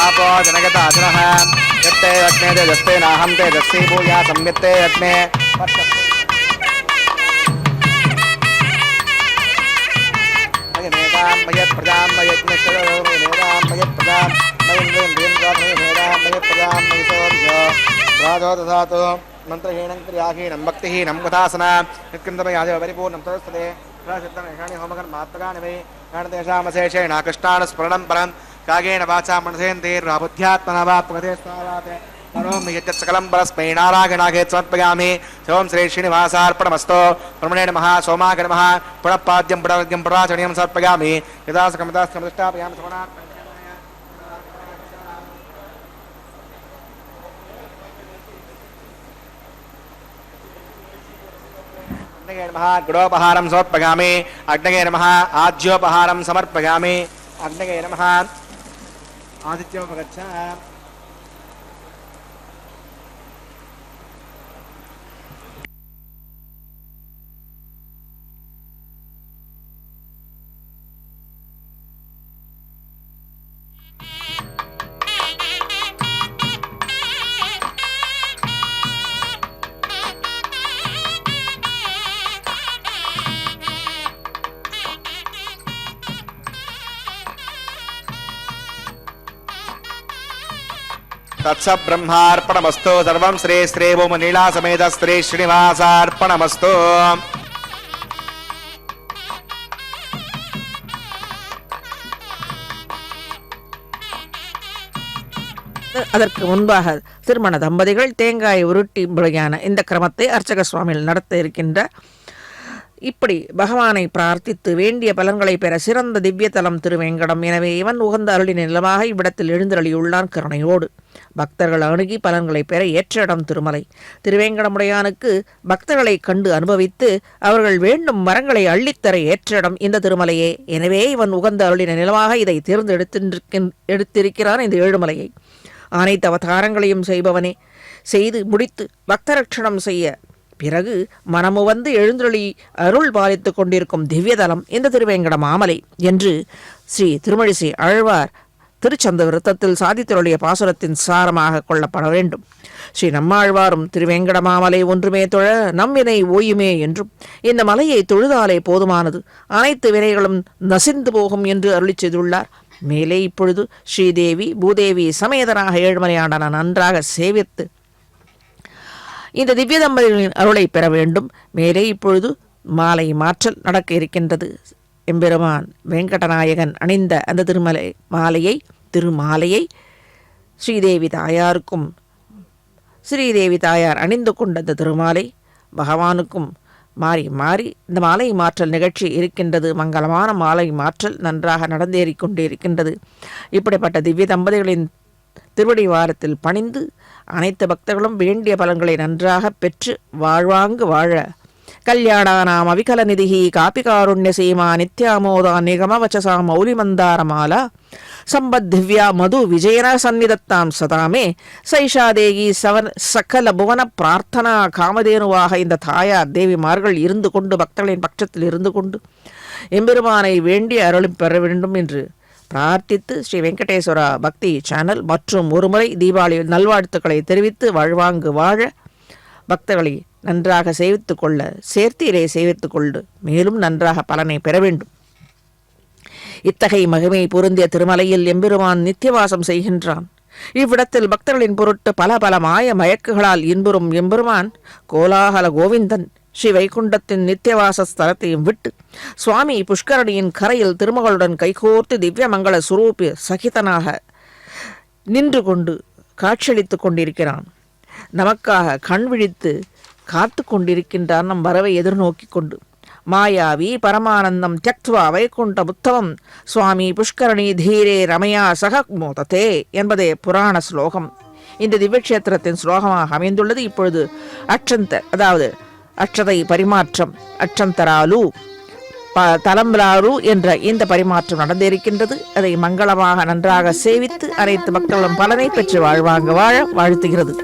आपो जनगताजनः यत्ते अग्ने तेजस्ते नाहं तेजस्वी भूया संयत्ते अग्ने मंत्रहीनं क्रियाहीनं भक्तिहीनं कथासना यत्किन्तमयादेव परिपूर्णं तदस्तते प्राचित्तमेषाणि होमकर्मात्मकानि वै गणतेषामशेषेण कृष्णानुस्मरणं परं कागेन वाचा मनसेन्द्रियैर्वा वा प्रगते स्वाहात् करोमि यत् सकलं परस्मै नारायणागे समर्पयामि शिवं श्री श्रीनिवासार्पणमस्तु ब्रह्मणे नमः सोमाय नमः पुनःपाद्यं पुनर्घ्यं पुराचरणीयं समर्पयामि यदा सकमितास्तमधिष्ठापयामि श्रवणात् अग्नये नमः गुडोपहारं समर्पयामि अग्नये नमः आज्योपहारं समर्पयामि अग्नये नमः आदित्योपगच्छ तत्स ब्रह्मार्पणमस्तु सर्वं श्री श्री भूमनीला समेत श्री श्रीनिवासार्पणमस्तु அதற்கு முன்பாக திருமண தம்பதிகள் தேங்காய் உருட்டி முறையான இந்த கிரமத்தை அர்ச்சக சுவாமிகள் நடத்த இருக்கின்ற. இப்படி பகவானை பிரார்த்தித்து வேண்டிய பலன்களை பெற சிறந்த திவ்ய தலம் திருவேங்கடம். எனவே இவன் உகந்த அருளின் நிலமாக இவ்விடத்தில் எழுந்தருளியுள்ளான் கருணையோடு. பக்தர்கள் அணுகி பலன்களை பெற ஏற்ற இடம் திருமலை. திருவேங்கடமுடையானுக்கு பக்தர்களை கண்டு அனுபவித்து அவர்கள் வேண்டும் மரங்களை அள்ளித்தர ஏற்ற இடம் இந்த திருமலையே. எனவே இவன் உகந்த அருளின் நிலமாக இதை எடுத்திருக்கிறான் இந்த ஏழுமலையை. அனைத்து அவதாரங்களையும் செய்பவனே, செய்து முடித்து பக்தரட்சணம் செய்ய பிறகு மனமு வந்து எழுந்தொழி அருள் பாலித்து கொண்டிருக்கும் திவ்யதலம் இந்த திருவேங்கட மாமலை என்று ஸ்ரீ திருமழிசை ஆழ்வார் திருச்சந்த விருத்தத்தில் சாதித்தருளிய பாசுரத்தின் சாரமாக கொள்ளப்பட வேண்டும். ஸ்ரீ நம்மாழ்வாரும் திருவேங்கட மாமலை ஒன்றுமே தொழ நம்வினை ஓயுமே என்றும் இந்த மலையை தொழுதாலே போதுமானது, அனைத்து வினைகளும் நசிந்து போகும் என்று அருளி செய்துள்ளார். மேலே இப்பொழுது ஸ்ரீதேவி பூதேவி சமேதனாக ஏழுமலையாண்டன நன்றாக சேவித்து இந்த திவ்ய தம்பதிகளின் அருளை பெற வேண்டும். மேலே இப்பொழுது மாலை மாற்றல் நடக்க இருக்கின்றது. எம்பெருமான் வெங்கடநாயகன் அணிந்த அந்த திருமாலையை ஸ்ரீதேவி தாயாருக்கும் ஸ்ரீதேவி தாயார் அணிந்து கொண்ட அந்த திருமாலை பகவானுக்கும் மாறி மாறி இந்த மாலை மாற்றல் நிகழ்ச்சி இருக்கின்றது. மங்களமான மாலை மாற்றல் நன்றாக நடந்தேறிக்கொண்டே இருக்கின்றது. இப்படிப்பட்ட திவ்ய தம்பதிகளின் திருவடி வாரத்தில் பணிந்து அனைத்து பக்தர்களும் வேண்டிய பலன்களை நன்றாக பெற்று வாழ்வாங்கு வாழ கல்யாணானாம் அவிகல நிதிஹி காபிகாருண்ய சீமா நித்யாமோதா நிகமவச்சசா மௌலிமந்தாரமாலா சம்பத்திவ்யா மது விஜயன சந்நிதத்தாம் சதாமே சைஷாதேகி சகல புவன பிரார்த்தனா காமதேனுவாக இந்த தாயார் தேவிமார்கள் இருந்து கொண்டு பக்தர்களின் பட்சத்தில் இருந்து கொண்டு எம்பெருமானை வேண்டிய அருளும் பெற வேண்டும் என்று பிரார்த்தித்து ஸ்ரீ வெங்கடேஸ்வரா பக்தி சேனல் மற்றும் ஒருமுறை தீபாவளி நல்வாழ்த்துக்களை தெரிவித்து வாழ்வாங்கு வாழ பக்தர்களை நன்றாக சேவித்து கொள்ள சேர்த்தியிலே சேவித்து கொண்டு மேலும் நன்றாக பலனை பெற வேண்டும். இத்தகைய மகிமை பொருந்திய திருமலையில் எம்பெருமான் நித்தியவாசம் செய்கின்றான். இவ்விடத்தில் பக்தர்களின் பொருட்டு பல பல மாய மயக்குகளால் இன்புறும் எம்பெருமான் கோலாகல கோவிந்தன் ஸ்ரீ வைகுண்டத்தின் நித்தியவாச ஸ்தலத்தையும் விட்டு சுவாமி புஷ்கரணியின் கரையில் திருமகளுடன் கைகோர்த்து திவ்யமங்கள சுரூபி சகிதனாக நின்று கொண்டு காட்சியளித்து கொண்டிருக்கிறான். நமக்காக கண் விழித்து காத்து கொண்டிருக்கின்றான் நம் வரவை எதிர்நோக்கி கொண்டு. மாயாவி பரமானந்தம் தியக்த்வா வைகுண்ட உத்தமம் சுவாமி புஷ்கரணி தீரே ரமயா சக மோதத்தே என்பதே புராண ஸ்லோகம் இந்த திவ்யக்ஷேத்திரத்தின் ஸ்லோகமாக அமைந்துள்ளது. இப்பொழுது அதாவது அட்சதை பரிமாற்றம் அச்சந்தராலு தலம்பலாரு என்ற இந்த பரிமாற்றம் நடந்திருக்கின்றது. அதை மங்களமாக நன்றாக சேவித்து அனைத்து மக்களும் பலனை பெற்று வாழ்வாங்க வாழ வாழ்த்துகிறது.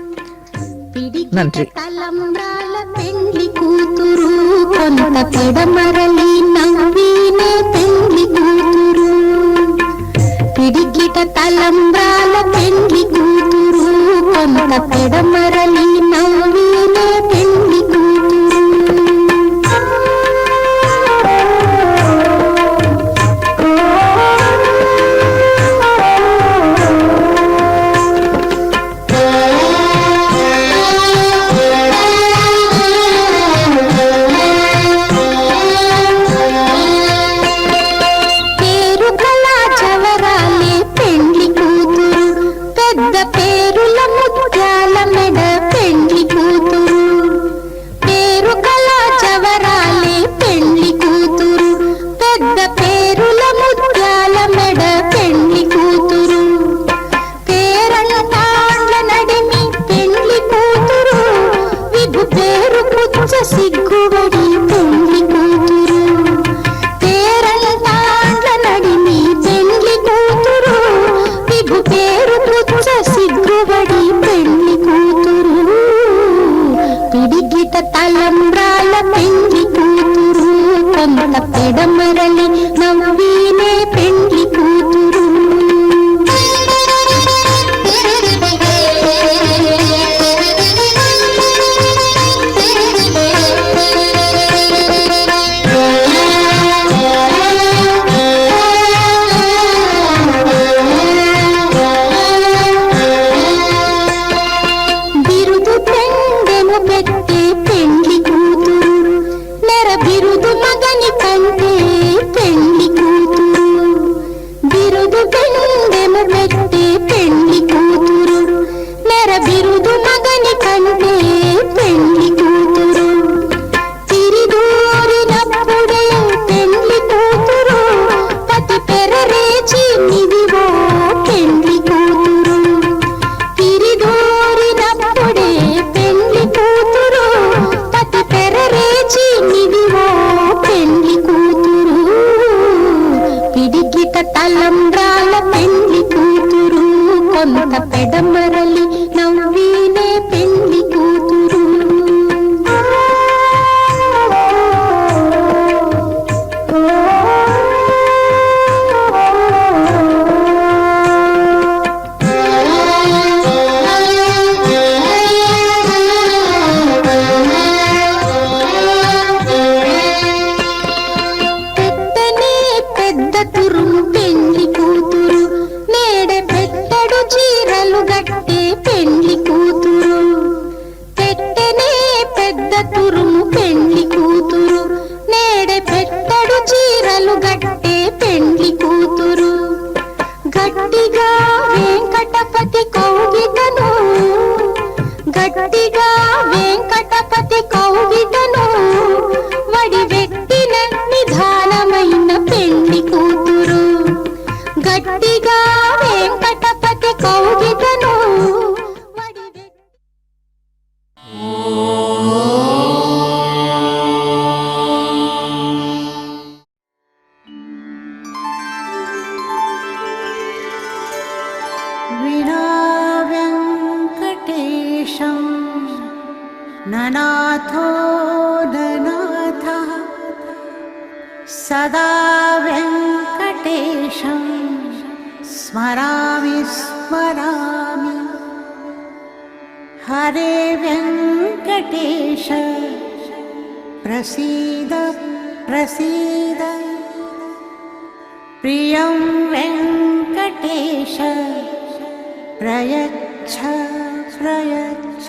நன்றி. పెండ్లి కూతురు కొంత పెడమరలి నవ్వినే పెండ్లి కూతురు పిడికిట తలంబ్రాల పెండ్లి కూతురు కొంత పెడమరలి నవ్వినే పెండ్లి కూతురు సిగ్గుబడి పెండ్లి కూతురు పేరంటాండ్ల నడిమి పెండ్లి కూతురు విభు పేరు పుచ్చ సిగ్గుబడి పెండ్లి కూతురు పిడిగిట తలంబ్రాల పెండ్లి కూతురు కొంత పెడమరలి నవ్వినే పెండ్లి కూతురు తలంబ్రాల పెండ్లి కూతురు కొంత పెడమరలి నవ్వినే పెండ్లి కూతురు గట్టిగా వెంకటపతి కౌగిటను వడివెట్టిన నిధానమైన పెండ్లి కూతురు గట్టిగా వెంకటపతి కౌగిటను ननाथो ननाथः सदा वेङ्कटेशं स्मरामि स्मरामि हरे वेङ्कटेश प्रसीद प्रसीद प्रियं वेङ्कटेश प्रयच्छ प्रयच्छ